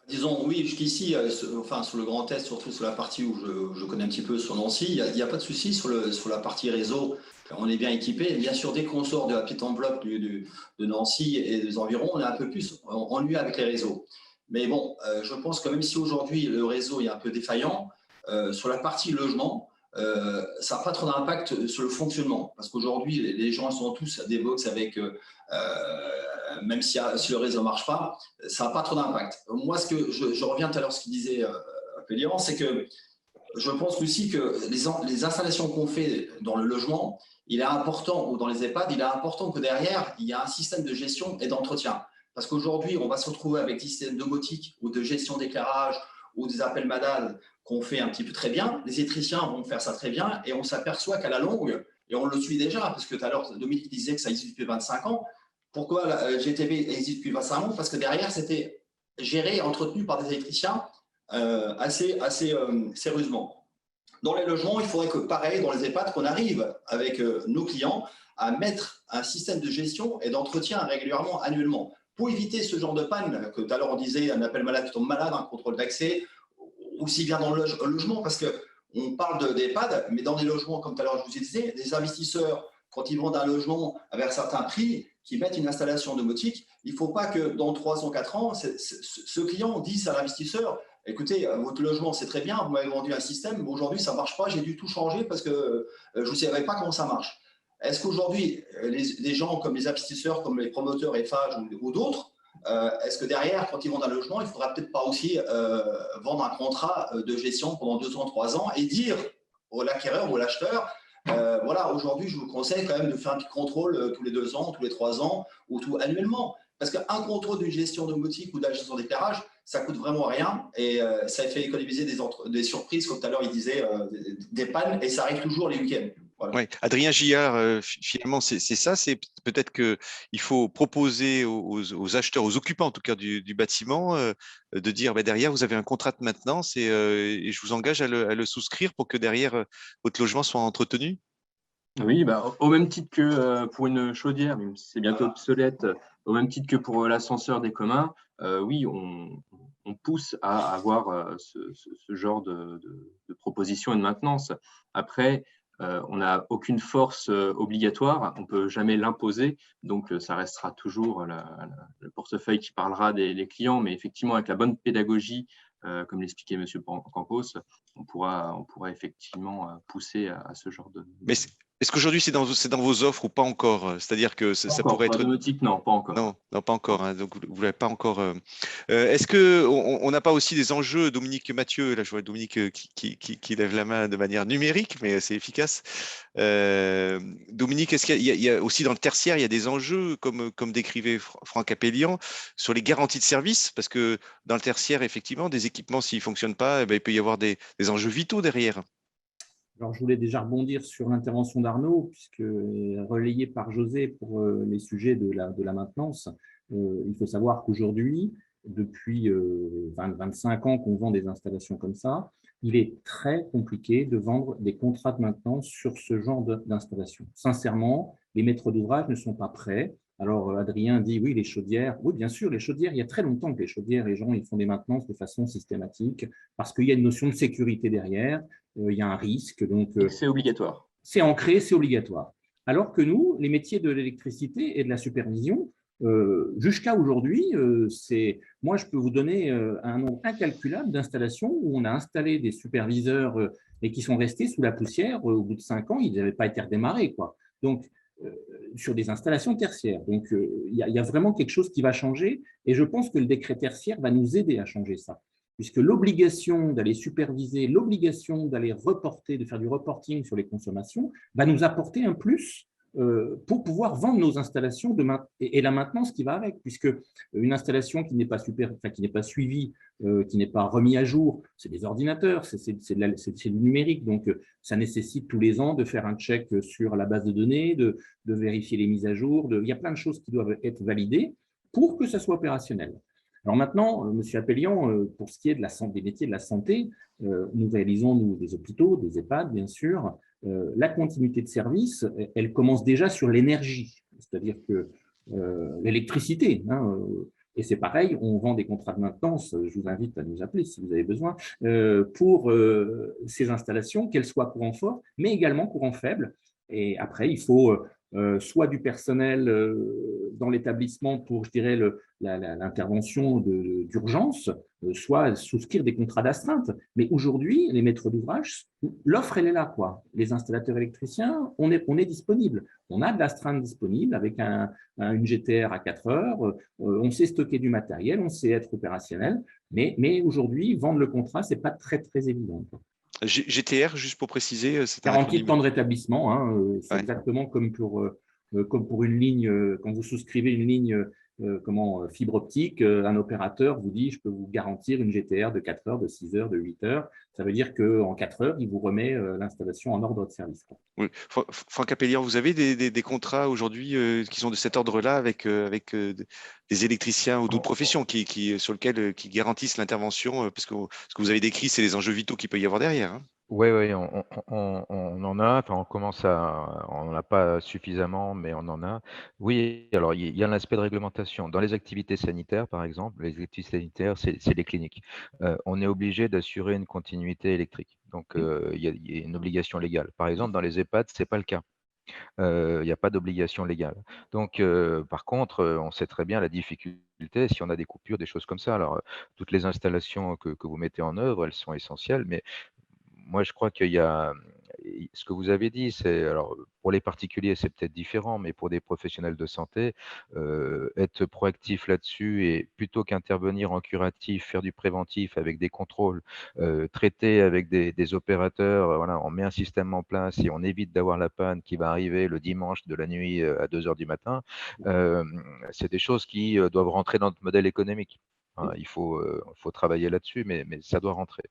Disons, oui, jusqu'ici, enfin, sur le Grand Est, surtout sur la partie où je connais un petit peu sur Nancy, il n'y a pas de souci sur la partie réseau. On est bien équipé. Bien sûr, dès qu'on sort de la petite enveloppe de Nancy et des environs, on est un peu plus ennuyé avec les réseaux. Mais bon, je pense que même si aujourd'hui le réseau est un peu défaillant, sur la partie logement, ça n'a pas trop d'impact sur le fonctionnement. Parce qu'aujourd'hui, les gens sont tous à des box avec, même si le réseau ne marche pas, ça n'a pas trop d'impact. Moi, ce que je reviens tout à l'heure à ce qu'il disait Appelian, c'est que je pense aussi que les installations qu'on fait dans le logement, il est important, ou dans les EHPAD, il est important que derrière, il y a un système de gestion et d'entretien. Parce qu'aujourd'hui, on va se retrouver avec des systèmes domotiques ou de gestion d'éclairage ou des appels MADAL qu'on fait un petit peu très bien. Les électriciens vont faire ça très bien et on s'aperçoit qu'à la longue, et on le suit déjà, parce que tout à l'heure, Dominique disait que ça existe depuis 25 ans. Pourquoi la GTB existe depuis 25 ans? Parce que derrière, c'était géré et entretenu par des électriciens assez sérieusement. Dans les logements, il faudrait que, pareil, dans les EHPAD, qu'on arrive avec nos clients à mettre un système de gestion et d'entretien régulièrement, annuellement, pour éviter ce genre de panne que tout à l'heure on disait, un appel malade qui tombe malade, un contrôle d'accès, aussi bien dans le logement, parce qu'on parle d'EHPAD, mais dans les logements, comme tout à l'heure je vous disais, des investisseurs, quand ils vendent un logement avec un certain prix, qui mettent une installation domotique, il ne faut pas que dans 3 ou 4 ans, ce client dise à l'investisseur: écoutez, votre logement, c'est très bien, vous m'avez vendu un système, mais aujourd'hui, ça ne marche pas, j'ai dû tout changer parce que je ne savais pas comment ça marche. Est-ce qu'aujourd'hui, les gens comme les investisseurs, comme les promoteurs Eiffage ou d'autres, est-ce que derrière, quand ils vendent un logement, il ne faudra peut-être pas aussi vendre un contrat de gestion pendant 2 ans, 3 ans et dire à l'acquéreur ou à l'acheteur: voilà, aujourd'hui, je vous conseille quand même de faire un petit contrôle tous les 2 ans, tous les 3 ans ou tout annuellement. Parce qu'un contrôle d'une gestion domotique ou de la gestion d'éclairage, ça coûte vraiment rien et ça fait économiser des surprises, comme tout à l'heure il disait, des pannes, et ça arrive toujours les week-ends. Voilà. Ouais. Adrien Gillard, finalement, c'est ça. C'est peut-être qu'il faut proposer aux acheteurs, aux occupants en tout cas du bâtiment, de dire derrière, vous avez un contrat de maintenance et je vous engage à le souscrire pour que derrière, votre logement soit entretenu. Oui, au même titre que pour une chaudière, même si c'est bientôt obsolète, au même titre que pour l'ascenseur des communs, oui, on pousse à avoir ce genre de proposition et de maintenance. Après, on n'a aucune force obligatoire, on ne peut jamais l'imposer, donc ça restera toujours le portefeuille qui parlera des clients, mais effectivement, avec la bonne pédagogie, comme l'expliquait M. Campos, on pourra effectivement pousser à ce genre de… Mais est-ce qu'aujourd'hui, c'est dans vos offres ou pas encore? C'est-à-dire que ça pourrait être… Domotique, non, pas encore. Non, pas encore. Hein, donc, vous ne l'avez pas encore… Est-ce qu'on n'a pas aussi des enjeux, Dominique Mathieu? Là, je vois Dominique qui lève la main de manière numérique, mais c'est efficace. Dominique, est-ce qu'il y a aussi dans le tertiaire, il y a des enjeux, comme décrivait Franck Appelian, sur les garanties de service? Parce que dans le tertiaire, effectivement, des équipements, s'ils ne fonctionnent pas, il peut y avoir des enjeux vitaux derrière. Alors, je voulais déjà rebondir sur l'intervention d'Arnaud, puisque relayé par José pour les sujets de la maintenance. Il faut savoir qu'aujourd'hui, depuis 25 ans qu'on vend des installations comme ça, il est très compliqué de vendre des contrats de maintenance sur ce genre d'installation. Sincèrement, les maîtres d'ouvrage ne sont pas prêts. Alors, Adrien dit oui, les chaudières. Oui, bien sûr, les chaudières, il y a très longtemps que les chaudières, les gens ils font des maintenances de façon systématique parce qu'il y a une notion de sécurité derrière, il y a un risque. Donc, c'est obligatoire. C'est ancré, c'est obligatoire. Alors que nous, les métiers de l'électricité et de la supervision, jusqu'à aujourd'hui, moi, je peux vous donner un nombre incalculable d'installations où on a installé des superviseurs et qui sont restés sous la poussière. Au bout de 5 ans, ils n'avaient pas été redémarrés, quoi. Donc, sur des installations tertiaires. Donc, il y a vraiment quelque chose qui va changer et je pense que le décret tertiaire va nous aider à changer ça, puisque l'obligation d'aller superviser, l'obligation d'aller reporter, de faire du reporting sur les consommations va nous apporter un plus pour pouvoir vendre nos installations et la maintenance qui va avec, puisque une installation qui n'est pas qui n'est pas suivie, qui n'est pas remise à jour, c'est des ordinateurs, c'est du numérique, donc ça nécessite tous les ans de faire un check sur la base de données, de vérifier les mises à jour, il y a plein de choses qui doivent être validées pour que ça soit opérationnel. Alors maintenant, M. Appelian, pour ce qui est de des métiers de la santé, nous réalisons, nous, des hôpitaux, des EHPAD, bien sûr. La continuité de service, elle commence déjà sur l'énergie, c'est-à-dire que l'électricité, hein, et c'est pareil, on vend des contrats de maintenance, je vous invite à nous appeler si vous avez besoin, pour ces installations, qu'elles soient courant fort, mais également courant faible. Et après, il faut soit du personnel dans l'établissement pour, je dirais, l'intervention d'urgence, soit souscrire des contrats d'astreinte. Mais aujourd'hui, les maîtres d'ouvrage, l'offre, elle est là, quoi. Les installateurs électriciens, on est disponible. On a de l'astreinte disponible avec une GTR à 4 heures. On sait stocker du matériel, on sait être opérationnel. Mais aujourd'hui, vendre le contrat, ce n'est pas très, très évident, quoi. GTR, juste pour préciser, c'est un Garantie de acronyme. temps de rétablissement, hein, c'est Ouais. exactement comme pour une ligne, quand vous souscrivez une ligne fibre optique, un opérateur vous dit « je peux vous garantir une GTR de 4 heures, de 6 heures, de 8 heures ». Ça veut dire qu'en 4 heures, il vous remet l'installation en ordre de service. Oui. Franck Appelian, vous avez des contrats aujourd'hui qui sont de cet ordre-là avec des électriciens ou d'autres professions sur lesquelles qui garantissent l'intervention parce que ce que vous avez décrit, c'est les enjeux vitaux qu'il peut y avoir derrière, hein. Oui, on en a, enfin, on n'en a pas suffisamment, mais on en a. Oui, alors il y a l'aspect de réglementation. Dans les activités sanitaires, par exemple, les activités sanitaires, c'est les cliniques. On est obligé d'assurer une continuité électrique. Donc, il y a une obligation légale. Par exemple, dans les EHPAD, ce n'est pas le cas. Il n'y a pas d'obligation légale. Donc, par contre, on sait très bien la difficulté si on a des coupures, des choses comme ça. Alors, toutes les installations que vous mettez en œuvre, elles sont essentielles, mais moi, je crois qu'il y a ce que vous avez dit, c'est alors pour les particuliers, c'est peut-être différent, mais pour des professionnels de santé, être proactif là-dessus et plutôt qu'intervenir en curatif, faire du préventif avec des contrôles, traiter avec des opérateurs, voilà, on met un système en place et on évite d'avoir la panne qui va arriver le dimanche de la nuit à 2 heures du matin. C'est des choses qui doivent rentrer dans notre modèle économique. Hein, il faut travailler là-dessus, mais ça doit rentrer.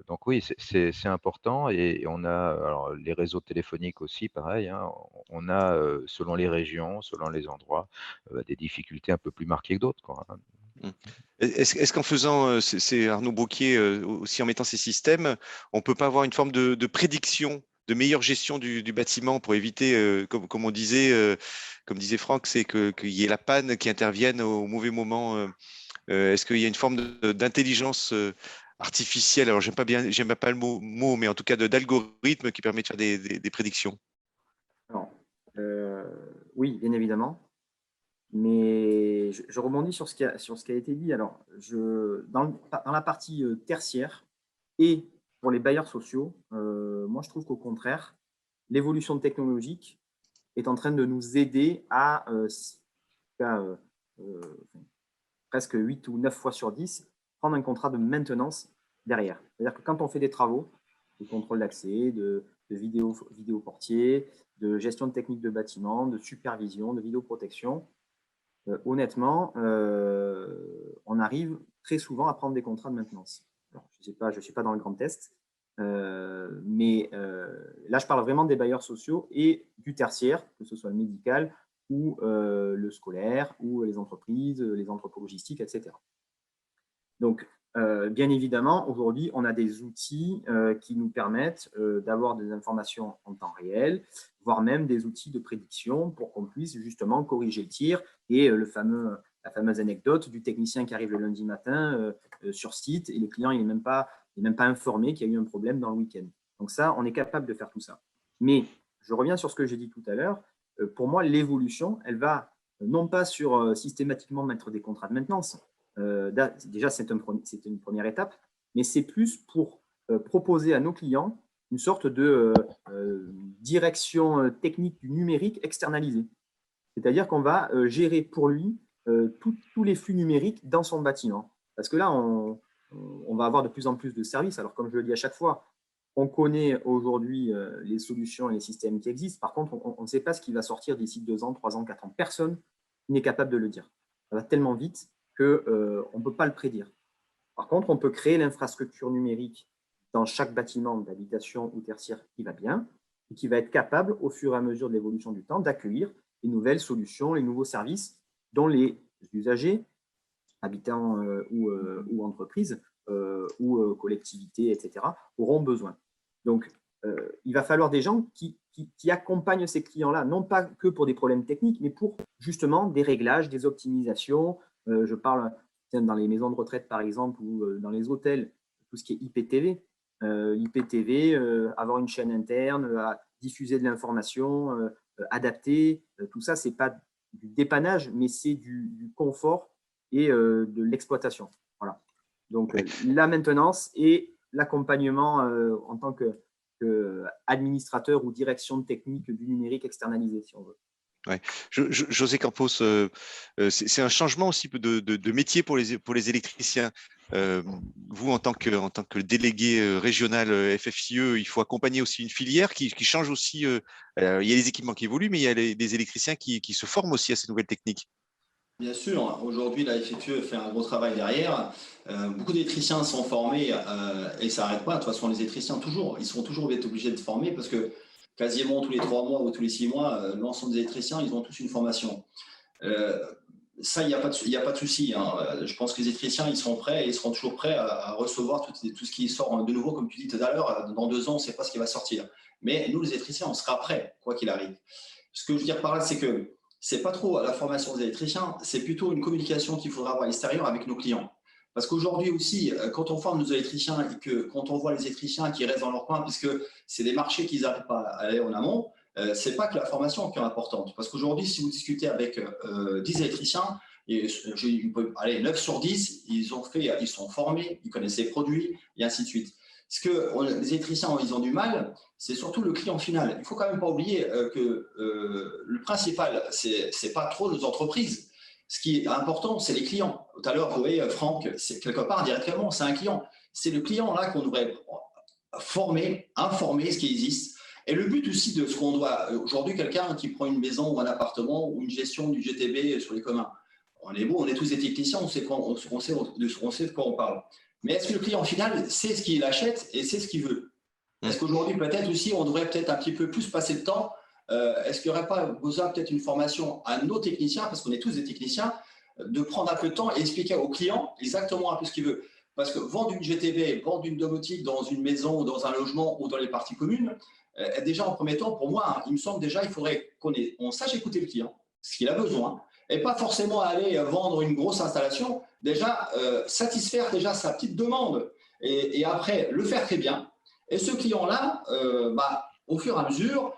Donc oui, c'est important et on a alors les réseaux téléphoniques aussi, pareil, hein, on a selon les régions, selon les endroits, des difficultés un peu plus marquées que d'autres, quoi, hein. Est-ce qu'en faisant, c'est Arnaud Bocquier, aussi en mettant ces systèmes, on ne peut pas avoir une forme de prédiction, de meilleure gestion du bâtiment pour éviter, comme on disait, comme disait Franck, c'est qu'il y ait la panne qui intervienne au mauvais moment. Est-ce qu'il y a une forme d'intelligence artificielle, alors j'aime pas le mot, mais en tout cas d'algorithme qui permet de faire des prédictions? Alors, oui, bien évidemment. Mais je rebondis sur ce qui a été dit. Alors, dans la partie tertiaire et pour les bailleurs sociaux, moi, je trouve qu'au contraire, l'évolution technologique est en train de nous aider à presque 8 ou 9 fois sur 10 prendre un contrat de maintenance derrière. C'est-à-dire que quand on fait des travaux, de contrôle d'accès, de vidéo portier, de gestion de technique de bâtiment, de supervision, de vidéoprotection, honnêtement, on arrive très souvent à prendre des contrats de maintenance. Alors, je ne suis pas dans le grand test, mais là, je parle vraiment des bailleurs sociaux et du tertiaire, que ce soit le médical ou le scolaire, ou les entreprises, les entrepôts logistiques, etc. Donc, bien évidemment, aujourd'hui, on a des outils qui nous permettent d'avoir des informations en temps réel, voire même des outils de prédiction pour qu'on puisse justement corriger le tir. Et la fameuse anecdote du technicien qui arrive le lundi matin sur site et le client il n'est même pas informé qu'il y a eu un problème dans le week-end. Donc ça, on est capable de faire tout ça. Mais je reviens sur ce que j'ai dit tout à l'heure. Pour moi, l'évolution, elle va non pas sur systématiquement mettre des contrats de maintenance. Déjà, c'est une première étape, mais c'est plus pour proposer à nos clients une sorte de direction technique du numérique externalisée. C'est-à-dire qu'on va gérer pour lui tous les flux numériques dans son bâtiment. Parce que là, on va avoir de plus en plus de services. Alors, comme je le dis à chaque fois, On connaît aujourd'hui les solutions et les systèmes qui existent. Par contre, on ne sait pas ce qui va sortir d'ici 2 ans, 3 ans, 4 ans. Personne n'est capable de le dire. Ça va tellement vite qu'on ne peut pas le prédire. Par contre, on peut créer l'infrastructure numérique dans chaque bâtiment d'habitation ou tertiaire qui va bien et qui va être capable, au fur et à mesure de l'évolution du temps, d'accueillir les nouvelles solutions, les nouveaux services dont les usagers, habitants ou entreprises ou collectivités, etc., auront besoin. Donc, il va falloir des gens qui accompagnent ces clients-là, non pas que pour des problèmes techniques, mais pour justement des réglages, des optimisations. Je parle dans les maisons de retraite, par exemple, ou dans les hôtels, tout ce qui est IPTV. IPTV, avoir une chaîne interne, diffuser de l'information, adapter, tout ça, ce n'est pas du dépannage, mais c'est du confort et de l'exploitation. Voilà. Donc, la maintenance et l'accompagnement en tant qu'administrateur ou direction technique du numérique externalisé, si on veut. Ouais. José Campos, c'est un changement aussi de métier pour les électriciens. Vous, en tant que délégué régional FFIE, il faut accompagner aussi une filière qui change aussi. Il y a les équipements qui évoluent, mais il y a des électriciens qui se forment aussi à ces nouvelles techniques. Bien sûr, aujourd'hui, la FFIE fait un gros travail derrière. Beaucoup d'électriciens sont formés et ça n'arrête pas. De toute façon, les électriciens, ils seront toujours obligés de se former parce que quasiment tous les 3 mois ou tous les 6 mois, l'ensemble des électriciens, ils ont tous une formation. Ça, il n'y a pas de souci. Hein. Je pense que les électriciens, ils seront prêts et ils seront toujours prêts à recevoir tout ce qui sort de nouveau. Comme tu dis tout à l'heure, dans 2 ans, on ne sait pas ce qui va sortir. Mais nous, les électriciens, on sera prêts, quoi qu'il arrive. Ce que je veux dire par là, c'est que ce n'est pas trop la formation des électriciens, c'est plutôt une communication qu'il faudra avoir à l'extérieur avec nos clients. Parce qu'aujourd'hui aussi, quand on forme nos électriciens et que quand on voit les électriciens qui restent dans leur coin, puisque c'est des marchés qu'ils n'arrivent pas à aller en amont, ce n'est pas que la formation qui est importante. Parce qu'aujourd'hui, si vous discutez avec 10 électriciens, et 9 sur 10, ils sont formés, ils connaissent les produits, et ainsi de suite. Ce que les électriciens ils ont du mal, c'est surtout le client final. Il ne faut quand même pas oublier que le principal, ce n'est pas trop nos entreprises. Ce qui est important, c'est les clients. Tout à l'heure, vous voyez, Franck, c'est quelque part directement, c'est un client. C'est le client là qu'on devrait former, informer ce qui existe. Et le but aussi de ce qu'on doit, aujourd'hui, quelqu'un qui prend une maison ou un appartement ou une gestion du GTB sur les communs, on est tous des techniciens, on sait de quoi on parle. Mais est-ce que le client final sait ce qu'il achète et sait ce qu'il veut? Est-ce qu'aujourd'hui, peut-être aussi, on devrait peut-être un petit peu plus passer le temps? Est-ce qu'il n'y aurait pas besoin peut-être une formation à nos techniciens, parce qu'on est tous des techniciens, de prendre un peu de temps et expliquer au client exactement un peu ce qu'il veut? Parce que vendre une GTV, vendre une domotique dans une maison ou dans un logement ou dans les parties communes, déjà en premier temps, pour moi, il me semble déjà il faudrait qu'on sache écouter le client, ce qu'il a besoin, et pas forcément aller vendre une grosse installation, déjà satisfaire déjà sa petite demande et après le faire très bien. Et ce client-là, au fur et à mesure,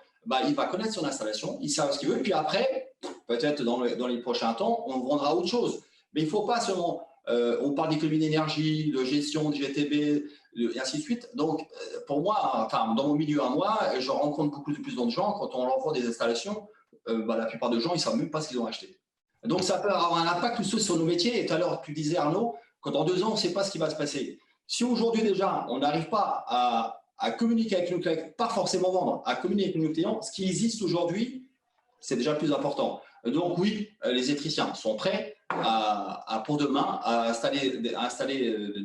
il va connaître son installation, il sait ce qu'il veut, et puis après, peut-être dans les prochains temps, on vendra autre chose. Mais il ne faut pas seulement, on parle d'économie d'énergie, de gestion de GTB, et ainsi de suite. Donc, pour moi, dans mon milieu à moi, je rencontre beaucoup de plus de gens, quand on leur vend des installations, la plupart des gens, ils ne savent même pas ce qu'ils ont acheté. Donc, ça peut avoir un impact aussi sur nos métiers. Et tout à l'heure, tu disais, Arnaud, que dans 2 ans, on ne sait pas ce qui va se passer. Si aujourd'hui, déjà, on n'arrive pas à communiquer avec nos clients, pas forcément vendre, à communiquer avec nos clients, ce qui existe aujourd'hui, c'est déjà plus important. Donc oui, les électriciens sont prêts pour demain à installer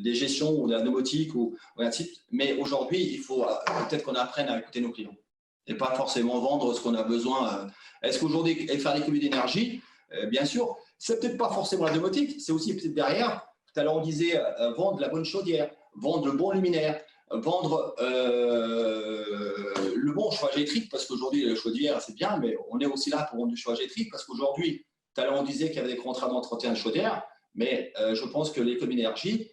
des gestions ou de la domotique ou ainsi de suite. Mais aujourd'hui, il faut peut-être qu'on apprenne à écouter nos clients et pas forcément vendre ce qu'on a besoin. Est-ce qu'aujourd'hui, faire l'économie d'énergie, bien sûr, c'est peut-être pas forcément la domotique, c'est aussi peut-être derrière. Tout à l'heure, on disait vendre la bonne chaudière, vendre le bon luminaire, vendre le bon chauffage électrique, parce qu'aujourd'hui, le chaudière, c'est bien, mais on est aussi là pour vendre du chauffage électrique, parce qu'aujourd'hui, tout à l'heure, on disait qu'il y avait des contrats d'entretien de chaudière, mais je pense que l'économie d'énergie,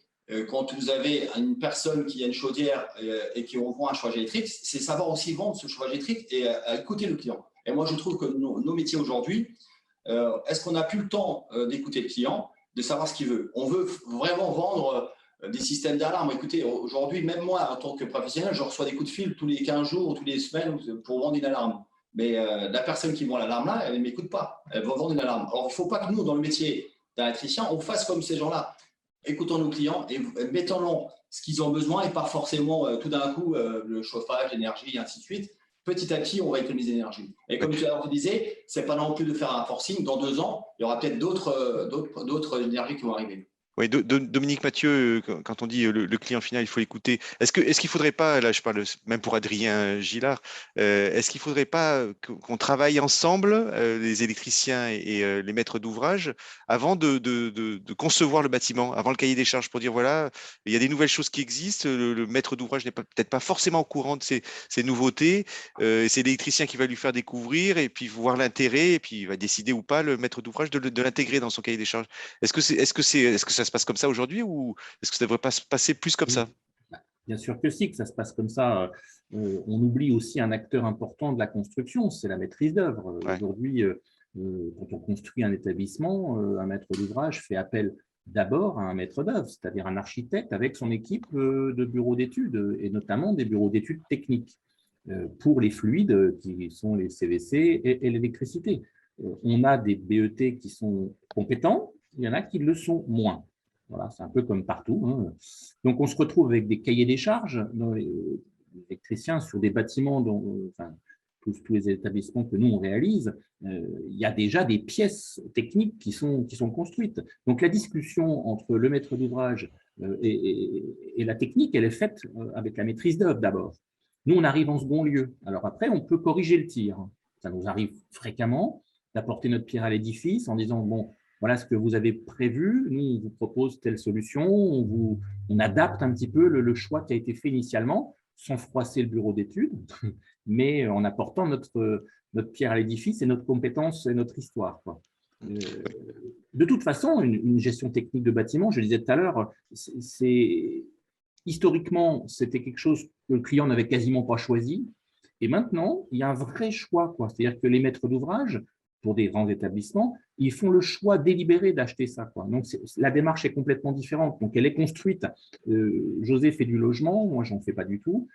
quand vous avez une personne qui a une chaudière et qui vend un chauffage électrique, c'est savoir aussi vendre ce chauffage électrique et écouter le client. Et moi, je trouve que nos métiers aujourd'hui, est-ce qu'on n'a plus le temps d'écouter le client, de savoir ce qu'il veut? On veut vraiment vendre des systèmes d'alarme. Écoutez, aujourd'hui, même moi, en tant que professionnel, je reçois des coups de fil tous les 15 jours ou tous les semaines pour vendre une alarme. Mais la personne qui vend l'alarme là, elle ne m'écoute pas. Elle va vendre une alarme. Alors, il ne faut pas que nous, dans le métier d'électricien, on fasse comme ces gens-là. écoutons nos clients et mettons-leur ce qu'ils ont besoin et pas forcément tout d'un coup le chauffage, l'énergie et ainsi de suite. Petit à petit, on va économiser l'énergie. Et comme tu disais, ce n'est pas non plus de faire un forcing. Dans 2 ans, il y aura peut-être d'autres énergies qui vont arriver. Oui, Dominique Mathieu, quand on dit le client final, il faut l'écouter. Est-ce qu'il ne faudrait pas, là je parle même pour Adrien Gillard, est-ce qu'il ne faudrait pas qu'on travaille ensemble, les électriciens et les maîtres d'ouvrage, avant de concevoir le bâtiment, avant le cahier des charges, pour dire voilà, il y a des nouvelles choses qui existent, le maître d'ouvrage n'est peut-être pas forcément au courant de ces nouveautés, c'est l'électricien qui va lui faire découvrir et puis voir l'intérêt et puis il va décider ou pas, le maître d'ouvrage, de l'intégrer dans son cahier des charges. Est-ce que ça se passe comme ça aujourd'hui ou est-ce que ça ne devrait pas se passer plus comme ça? Bien sûr que si, que ça se passe comme ça. On oublie aussi un acteur important de la construction, c'est la maîtrise d'œuvre. Ouais. Aujourd'hui, quand on construit un établissement, un maître d'ouvrage fait appel d'abord à un maître d'œuvre, c'est-à-dire un architecte avec son équipe de bureaux d'études, et notamment des bureaux d'études techniques pour les fluides qui sont les CVC et l'électricité. On a des BET qui sont compétents, il y en a qui le sont moins. Voilà, c'est un peu comme partout, hein. Donc, on se retrouve avec des cahiers des charges dans les électriciens sur des bâtiments, enfin, tous les établissements que nous, on réalise, il y a déjà des pièces techniques qui sont construites. Donc, la discussion entre le maître d'ouvrage et la technique, elle est faite avec la maîtrise d'œuvre d'abord. Nous, on arrive en second lieu. Alors après, on peut corriger le tir. Ça nous arrive fréquemment d'apporter notre pierre à l'édifice en disant, bon, voilà ce que vous avez prévu, nous, on vous propose telle solution, on adapte un petit peu le choix qui a été fait initialement, sans froisser le bureau d'études, mais en apportant notre pierre à l'édifice et notre compétence et notre histoire, quoi. De toute façon, une gestion technique de bâtiment, je le disais tout à l'heure, historiquement, c'était quelque chose que le client n'avait quasiment pas choisi. Et maintenant, il y a un vrai choix, quoi. C'est-à-dire que les maîtres d'ouvrage, pour des grands établissements, ils font le choix délibéré d'acheter ça, quoi. Donc, la démarche est complètement différente. Donc, elle est construite. José fait du logement, moi, j'en fais pas du tout.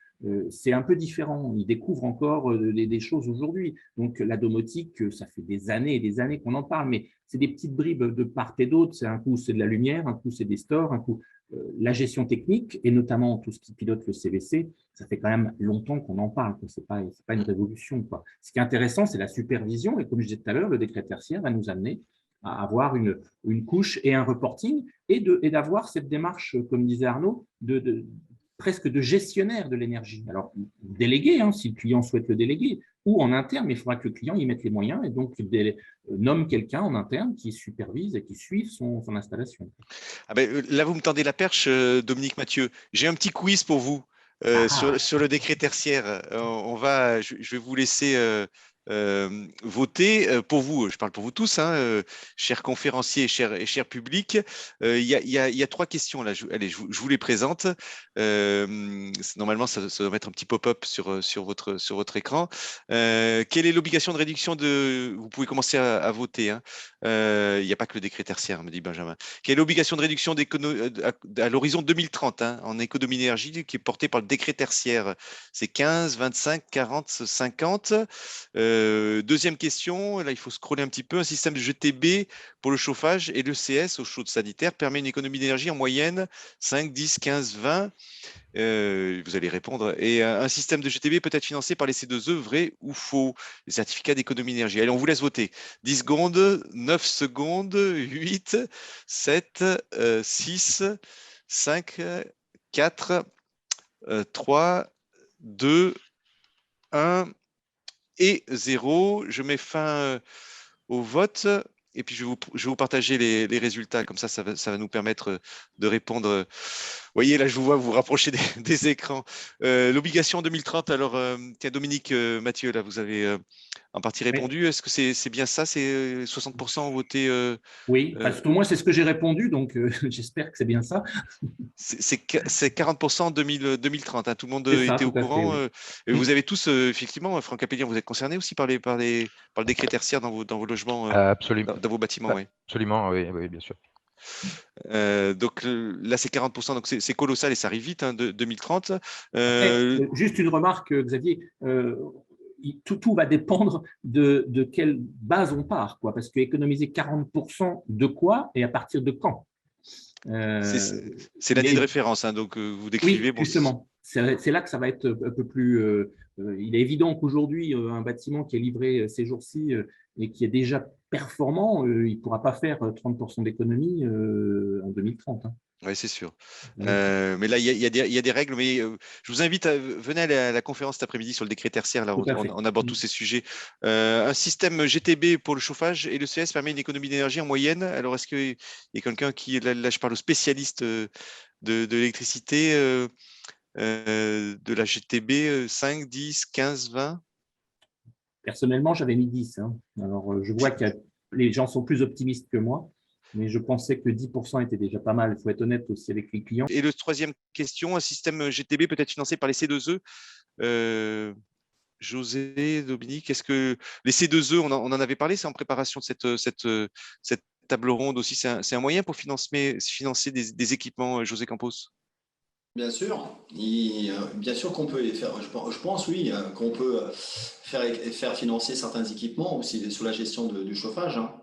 C'est un peu différent. Il découvre encore des choses aujourd'hui. Donc, la domotique, ça fait des années et des années qu'on en parle, mais c'est des petites bribes de part et d'autre. C'est un coup, c'est de la lumière, un coup, c'est des stores, un coup, la gestion technique et notamment tout ce qui pilote le CVC, ça fait quand même longtemps qu'on en parle. Ce n'est pas une révolution, quoi. Ce qui est intéressant, c'est la supervision. Et comme je disais tout à l'heure, le décret tertiaire va nous amener à avoir une couche et un reporting et d'avoir cette démarche, comme disait Arnaud, presque de gestionnaire de l'énergie. Alors, délégué, hein, si le client souhaite le déléguer, ou en interne, mais il faudra que le client y mette les moyens et donc il nomme quelqu'un en interne qui supervise et qui suive son installation. Ah ben, là, vous me tendez la perche, Dominique Mathieu. J'ai un petit quiz pour vous sur le décret tertiaire. Je vais vous laisser voter pour vous. Je parle pour vous tous, hein, chers conférenciers et chers publics. Il y a 3 questions là. Je vous les présente. Normalement, ça doit mettre un petit pop-up sur votre écran. Quelle est l'obligation de réduction de… Vous pouvez commencer à voter, hein. Il n'y a pas que le décret tertiaire, me dit Benjamin. Quelle est l'obligation de réduction à l'horizon 2030 hein, en économie d'énergie qui est portée par le décret tertiaire? C'est 15, 25, 40, 50. Deuxième question, là il faut scroller un petit peu. Un système de GTB pour le chauffage et le CS aux chaudes sanitaires permet une économie d'énergie en moyenne 5, 10, 15, 20. Vous allez répondre. Et un système de GTB peut être financé par les C2E, vrai ou faux? Les certificats d'économie d'énergie. Allez, on vous laisse voter. 10 secondes, 9 secondes, 8, 7, 6, 5, 4, 3, 2, 1 et 0. Je mets fin au vote. Et puis, je vais vous partager les résultats. Comme ça va nous permettre de répondre. Vous voyez, là, je vous vois vous rapprocher des écrans. L'obligation en 2030, alors, tiens, Dominique, Mathieu, là, vous avez en partie répondu. Est-ce que c'est bien ça? C'est 60% ont voté Oui, parce que moi, c'est ce que j'ai répondu, donc j'espère que c'est bien ça. C'est 40% en 2030. Hein. Tout le monde était au courant. Fait, oui. Vous avez tous, effectivement, Franck Appellian, vous êtes concerné aussi par le décret tertiaire dans vos logements, absolument. Dans vos bâtiments, oui. Absolument, oui, bien sûr. Donc là, c'est 40%, donc c'est colossal et ça arrive vite, hein, 2030. Après, juste une remarque, Xavier. Tout va dépendre de quelle base on part, quoi, parce qu'économiser 40% de quoi et à partir de quand? C'est l'année de référence, hein, donc vous décrivez. Oui, justement. C'est là que ça va être un peu plus… il est évident qu'aujourd'hui, un bâtiment qui est livré ces jours-ci et qui est déjà performant, il ne pourra pas faire 30% d'économie en 2030. Hein. Oui, c'est sûr. Mais là, il y a des règles. Mais je vous invite à venir à la conférence cet après-midi sur le décret tertiaire. Là, on aborde tous ces sujets. Un système GTB pour le chauffage et le CS permet une économie d'énergie en moyenne. Alors, est-ce qu'il y a quelqu'un qui, là, je parle aux spécialistes de l'électricité, de la GTB, 5, 10, 15, 20? Personnellement, j'avais mis 10. Hein. Alors, je vois que les gens sont plus optimistes que moi. Mais je pensais que 10% était déjà pas mal. Il faut être honnête aussi avec les clients. Et le troisième question, un système GTB peut être financé par les C2E. José, Dominique, est-ce que les C2E, on en avait parlé, c'est en préparation de cette table ronde aussi, c'est un moyen pour financer des équipements, José Campos? Bien sûr, bien sûr qu'on peut les faire. Je pense oui, qu'on peut faire financer certains équipements aussi sous la gestion du chauffage. Hein.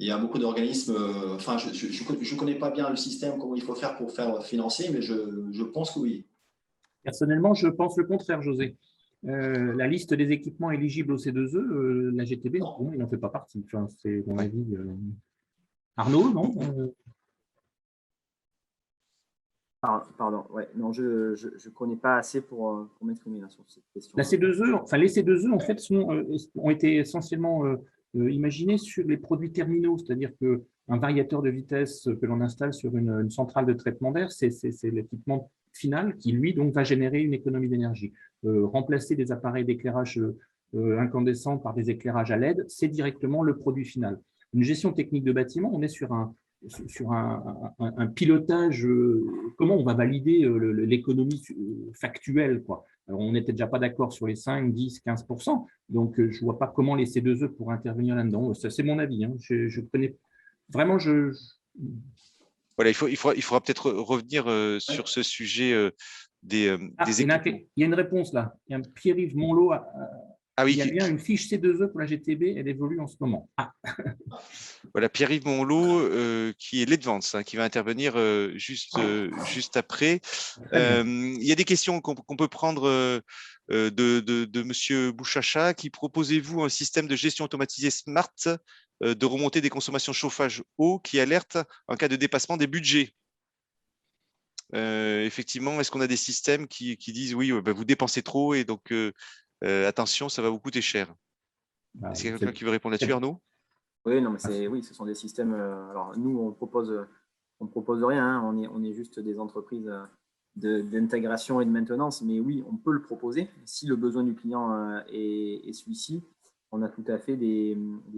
Il y a beaucoup d'organismes, enfin, je ne connais pas bien le système, comment il faut faire pour faire financer, mais je pense que oui. Personnellement, je pense le contraire, José. La liste des équipements éligibles au C2E, la GTB, pour moi, il n'en fait pas partie. Enfin, c'est mon avis. Arnaud, non Pardon, ouais, non, je ne connais pas assez pour m'exprimer sur cette question. La C2E, enfin, les C2E, en fait, ont été essentiellement imaginés sur les produits terminaux, c'est-à-dire qu'un variateur de vitesse que l'on installe sur une centrale de traitement d'air, c'est l'équipement final qui, lui, donc, va générer une économie d'énergie. Remplacer des appareils d'éclairage incandescent par des éclairages à LED, c'est directement le produit final. Une gestion technique de bâtiment, on est sur un pilotage, comment on va valider l'économie factuelle, quoi. Alors, on n'était déjà pas d'accord sur les 5, 10, 15%, donc je ne vois pas comment les C2E pourraient intervenir là-dedans. C'est mon avis. Hein. Je connais vraiment… Voilà, il faudra peut-être revenir sur ce sujet des équipements. Il y a une réponse là. Il y a Pierre-Yves Monlot. Oui, il y a bien une fiche C2E pour la GTB, elle évolue en ce moment. Voilà, Pierre-Yves Monlot, qui est l'Advance, qui va intervenir juste après. Il y a des questions qu'on peut prendre de Monsieur Bouchacha. Qui proposez-vous un système de gestion automatisé smart de remontée des consommations chauffage eau qui alerte en cas de dépassement des budgets? Effectivement, est-ce qu'on a des systèmes qui disent oui, vous dépensez trop et donc attention, ça va vous coûter cher? Est-ce qu'il y a quelqu'un qui veut répondre là-dessus, Arnaud? Oui, non, mais oui, ce sont des systèmes. Alors nous, on propose rien. Hein, on est juste des entreprises d'intégration et de maintenance. Mais oui, on peut le proposer si le besoin du client est celui-ci. On a tout à fait des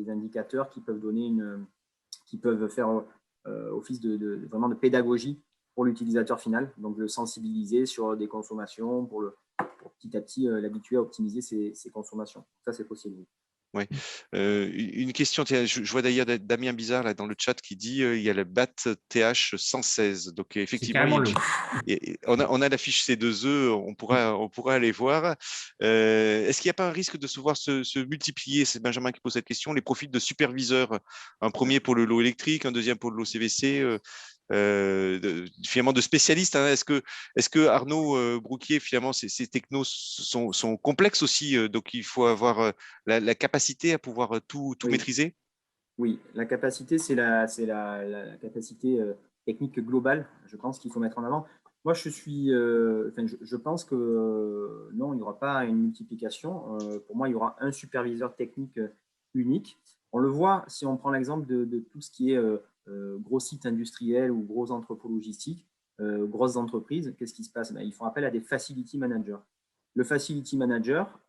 indicateurs qui peuvent faire office vraiment de pédagogie pour l'utilisateur final, donc de sensibiliser sur des consommations pour petit à petit l'habituer à optimiser ses consommations. Ça, c'est possible. Oui. Une question, je vois d'ailleurs Damien Bizarre là, dans le chat qui dit il y a le BAT TH 116. Donc effectivement, on a la fiche C2E, on pourra aller voir. Est-ce qu'il n'y a pas un risque de se voir se multiplier, c'est Benjamin qui pose cette question, les profils de superviseurs, un premier pour le lot électrique, un deuxième pour le lot CVC, finalement de spécialistes. Hein. Est-ce que Arnaud Brouquier, finalement, ces technos sont complexes aussi, donc il faut avoir la capacité à pouvoir tout maîtriser? Oui, la capacité, c'est la capacité technique globale, je pense qu'il faut mettre en avant. Moi, je pense que non, il n'y aura pas une multiplication. Pour moi, il y aura un superviseur technique unique. On le voit si on prend l'exemple de tout ce qui est gros sites industriels ou gros entrepôts logistiques, grosses entreprises. Qu'est-ce qui se passe? Ils font appel à des facility managers. Le facility manager,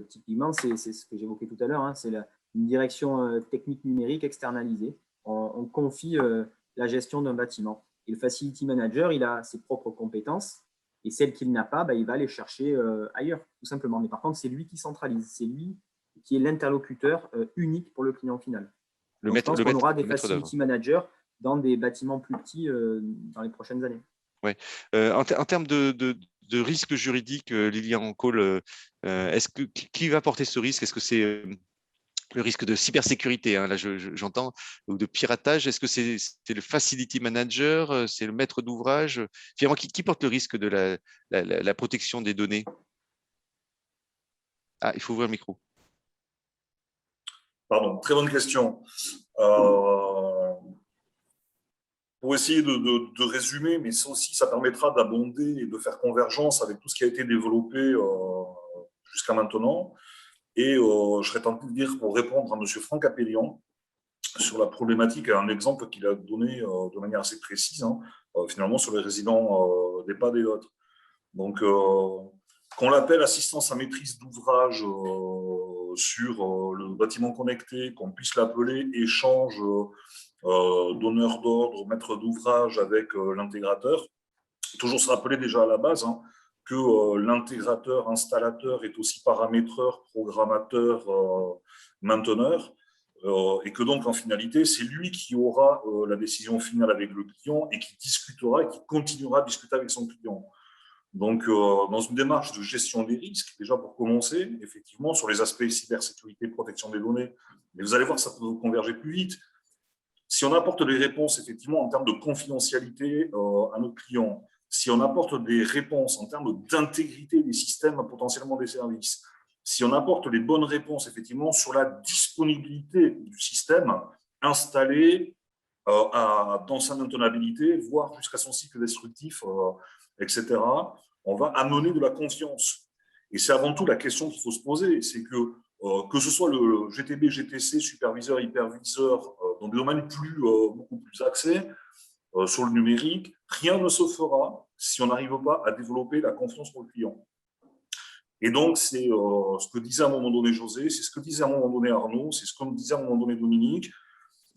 typiquement, c'est ce que j'évoquais tout à l'heure, hein, c'est une direction technique numérique externalisée. On confie la gestion d'un bâtiment. Et le facility manager, il a ses propres compétences et celles qu'il n'a pas, il va les chercher ailleurs, tout simplement. Mais par contre, c'est lui qui centralise, c'est lui qui est l'interlocuteur unique pour le client final. Je pense qu'on aura des facility managers dans des bâtiments plus petits dans les prochaines années. Ouais. En termes de risque juridique, Lilian Cole, qui va porter ce risque? Est-ce que c'est le risque de cybersécurité, hein, là j'entends, ou de piratage. Est-ce que c'est le facility manager, c'est le maître d'ouvrage? Finalement, qui porte le risque de la protection des données? Ah, il faut ouvrir le micro. Pardon, très bonne question. Pour essayer de résumer, mais ça aussi, ça permettra d'abonder et de faire convergence avec tout ce qui a été développé jusqu'à maintenant. Et je serais tenté de dire, pour répondre à M. Franck Appelian, sur la problématique, un exemple qu'il a donné de manière assez précise, hein, finalement, sur les résidents d'EHPAD et autres. Donc, qu'on l'appelle assistance à maîtrise d'ouvrage sur le bâtiment connecté, qu'on puisse l'appeler échange donneur d'ordre, maître d'ouvrage avec l'intégrateur. Toujours se rappeler déjà à la base hein, que l'intégrateur, installateur est aussi paramétreur, programmateur, mainteneur, et que donc en finalité, c'est lui qui aura la décision finale avec le client et qui discutera et qui continuera à discuter avec son client. Donc, dans une démarche de gestion des risques, déjà pour commencer, effectivement, sur les aspects cybersécurité, protection des données, mais vous allez voir, ça peut converger plus vite. Si on apporte des réponses, effectivement, en termes de confidentialité à nos clients, si on apporte des réponses en termes d'intégrité des systèmes, potentiellement des services, si on apporte les bonnes réponses, effectivement, sur la disponibilité du système installé dans sa maintenabilité, voire jusqu'à son cycle destructif, etc., on va amener de la confiance. Et c'est avant tout la question qu'il faut se poser, c'est que ce soit le GTB, GTC, superviseur, hyperviseur, dans des domaines beaucoup plus axés sur le numérique, rien ne se fera si on n'arrive pas à développer la confiance pour le client. Et donc, c'est ce que disait à un moment donné José, c'est ce que disait à un moment donné Arnaud, c'est ce que disait à un moment donné Dominique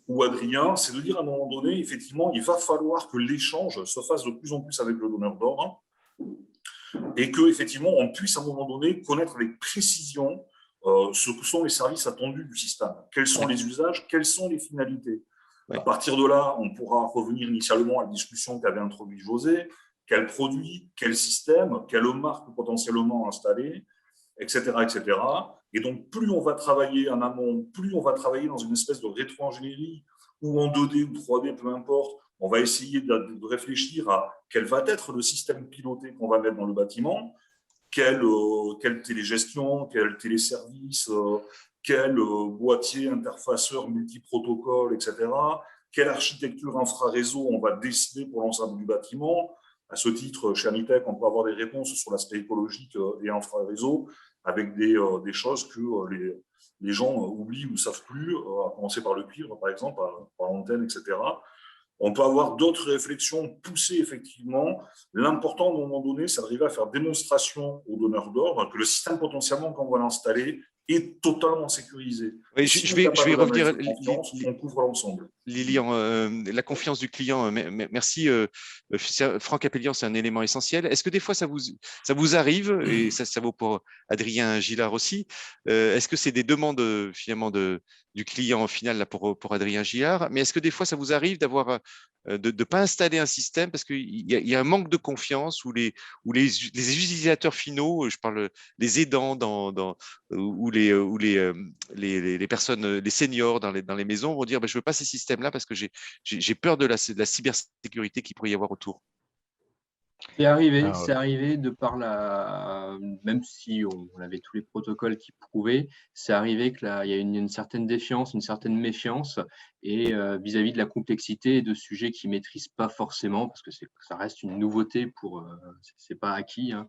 ou Adrien, c'est de dire à un moment donné, effectivement, il va falloir que l'échange se fasse de plus en plus avec le donneur d'ordre et qu'effectivement, on puisse à un moment donné connaître avec précision ce que sont les services attendus du système, quels sont les usages, quelles sont les finalités. À partir de là, on pourra revenir initialement à la discussion qu'avait introduit José, quel produit, quel système, quelle marque potentiellement installée, etc., etc. Et donc, plus on va travailler en amont, plus on va travailler dans une espèce de rétro-ingénierie ou en 2D ou 3D, peu importe, on va essayer de réfléchir à quel va être le système piloté qu'on va mettre dans le bâtiment, quelle télégestion, quel téléservice, quel boîtier interfaceur multiprotocole, etc. Quelle architecture infraréseau on va décider pour l'ensemble du bâtiment. À ce titre, chez Anitech, on peut avoir des réponses sur l'aspect écologique et infraréseau avec des choses que les gens oublient ou ne savent plus, à commencer par le cuivre, par exemple, par l'antenne, etc. On peut avoir d'autres réflexions poussées, effectivement. L'important, à un moment donné, c'est d'arriver à faire démonstration aux donneurs d'ordre que le système potentiellement qu'on va l'installer est totalement sécurisé. Oui, je vais revenir. On couvre l'ensemble. Lilian, la confiance du client, merci. Franck Appelian, c'est un élément essentiel. Est-ce que des fois, ça vous arrive, et ça vaut pour Adrien Gillard aussi, est-ce que c'est des demandes finalement du client final là, pour Adrien Gillard, mais est-ce que des fois, ça vous arrive d'avoir de ne pas installer un système parce qu'il y a un manque de confiance où les utilisateurs finaux, je parle les aidants ou les personnes, les seniors dans les maisons vont dire je ne veux pas ces systèmes-là parce que j'ai peur de la cybersécurité qu'il pourrait y avoir autour. C'est arrivé de par même si on avait tous les protocoles qui prouvaient, c'est arrivé qu'il y a une certaine défiance, une certaine méfiance et vis-à-vis de la complexité et de sujets qu'ils ne maîtrisent pas forcément parce que ça reste une nouveauté c'est pas acquis hein,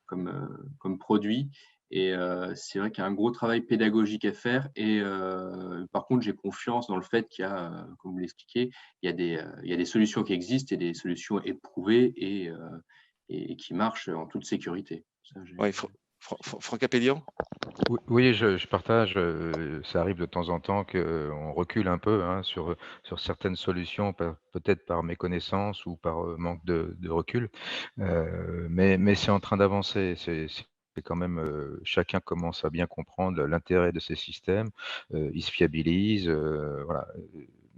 comme produit. Et c'est vrai qu'il y a un gros travail pédagogique à faire. Et par contre, j'ai confiance dans le fait qu'il y a, comme vous l'expliquez, il y a des solutions qui existent et des solutions éprouvées et qui marchent en toute sécurité. Oui, Franck Appelian ? Oui, je partage. Ça arrive de temps en temps qu'on recule un peu hein, sur certaines solutions, peut-être par méconnaissance ou par manque de recul. Mais c'est en train d'avancer. C'est quand même, chacun commence à bien comprendre l'intérêt de ces systèmes, ils se fiabilisent, voilà.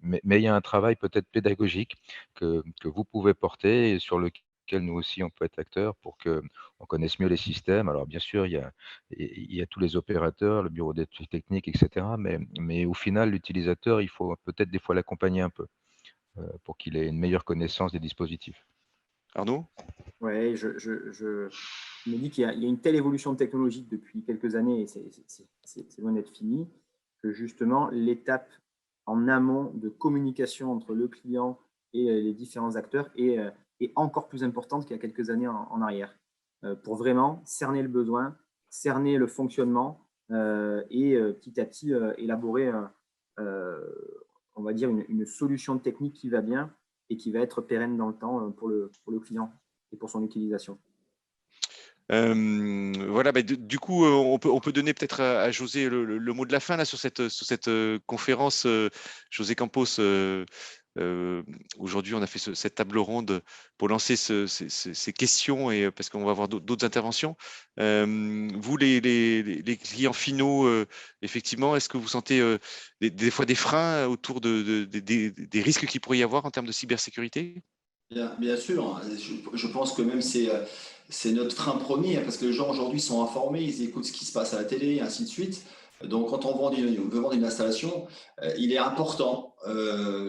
Mais il y a un travail peut-être pédagogique que vous pouvez porter et sur lequel lesquels nous aussi on peut être acteurs pour qu'on connaisse mieux les systèmes. Alors bien sûr, il y a tous les opérateurs, le bureau d'études techniques, etc. Mais au final, l'utilisateur, il faut peut-être des fois l'accompagner un peu pour qu'il ait une meilleure connaissance des dispositifs. Arnaud? Oui, je me dis qu'il y a une telle évolution technologique depuis quelques années, et c'est loin d'être fini, que justement l'étape en amont de communication entre le client et les différents acteurs est encore plus importante qu'il y a quelques années en arrière, pour vraiment cerner le besoin, cerner le fonctionnement et petit à petit élaborer, on va dire, une solution technique qui va bien et qui va être pérenne dans le temps pour le client et pour son utilisation. Voilà, du coup, on peut donner peut-être à José le mot de la fin là, sur cette conférence. José Campos, aujourd'hui, on a fait cette table ronde pour lancer ces questions, et parce qu'on va avoir d'autres interventions. Vous, les clients finaux, effectivement, est-ce que vous sentez des fois des freins autour des risques qu'il pourrait y avoir en termes de cybersécurité? Bien sûr, je pense que même c'est notre frein premier, parce que les gens aujourd'hui sont informés, ils écoutent ce qui se passe à la télé, et ainsi de suite. Donc, quand on veut vendre une installation, il est important,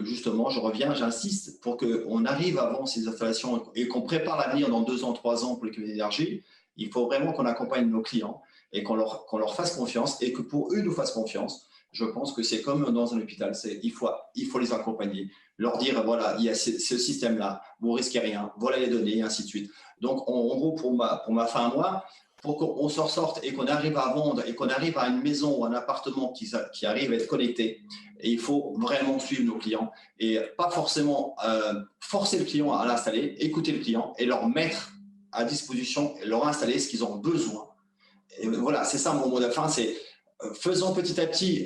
justement, j'insiste, pour qu'on arrive à vendre ces installations et qu'on prépare l'avenir dans 2 ans, 3 ans pour les communautés d'énergie. Il faut vraiment qu'on accompagne nos clients et qu'on leur fasse confiance, et que pour eux nous fassent confiance. Je pense que c'est comme dans un hôpital, il faut les accompagner, leur dire, voilà, il y a ce système-là, vous risquez rien, voilà les données, et ainsi de suite. Donc, en gros, pour ma fin à moi, pour qu'on s'en sorte et qu'on arrive à vendre et qu'on arrive à une maison ou un appartement qui arrive à être connecté, et il faut vraiment suivre nos clients et pas forcément forcer le client à l'installer, écouter le client et leur mettre à disposition et leur installer ce qu'ils ont besoin. Et voilà, c'est ça mon mot de la fin, c'est faisons petit à petit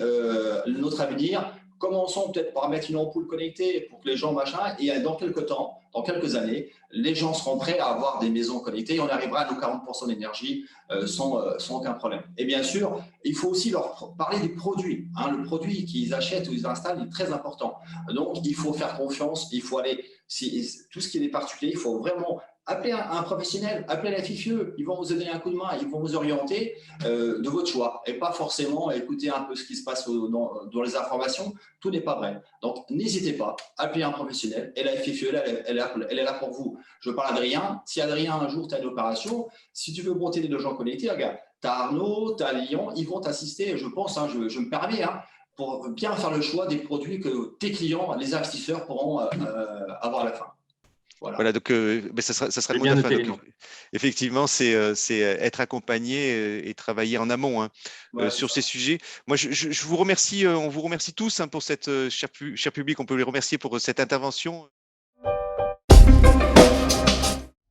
notre avenir. Commençons peut-être par mettre une ampoule connectée pour que les gens et dans quelques temps, dans quelques années, les gens seront prêts à avoir des maisons connectées et on arrivera à nos 40% d'énergie sans aucun problème. Et bien sûr, il faut aussi leur parler des produits. Le produit qu'ils achètent ou ils installent est très important. Donc, il faut faire confiance, il faut aller, tout ce qui est des particuliers, il faut vraiment appeler un professionnel, appeler la FIFIE, ils vont vous donner un coup de main, ils vont vous orienter de votre choix et pas forcément écouter un peu ce qui se passe dans les informations. Tout n'est pas vrai. Donc, n'hésitez pas, appelez un professionnel et la FIFIE, elle est là pour vous. Je parle d'Adrien. Si Adrien, un jour, tu as une opération, si tu veux monter des logements connectés, regarde, tu as Arnaud, tu as Lyon, ils vont t'assister, je pense, je me permets, pour bien faire le choix des produits que tes clients, les investisseurs pourront avoir à la fin. Voilà, donc ça sera le mot de la fin. Donc, effectivement, c'est être accompagné et travailler en amont sur ces sujets. Moi, je vous remercie, on vous remercie tous pour cette cher public, on peut les remercier pour cette intervention.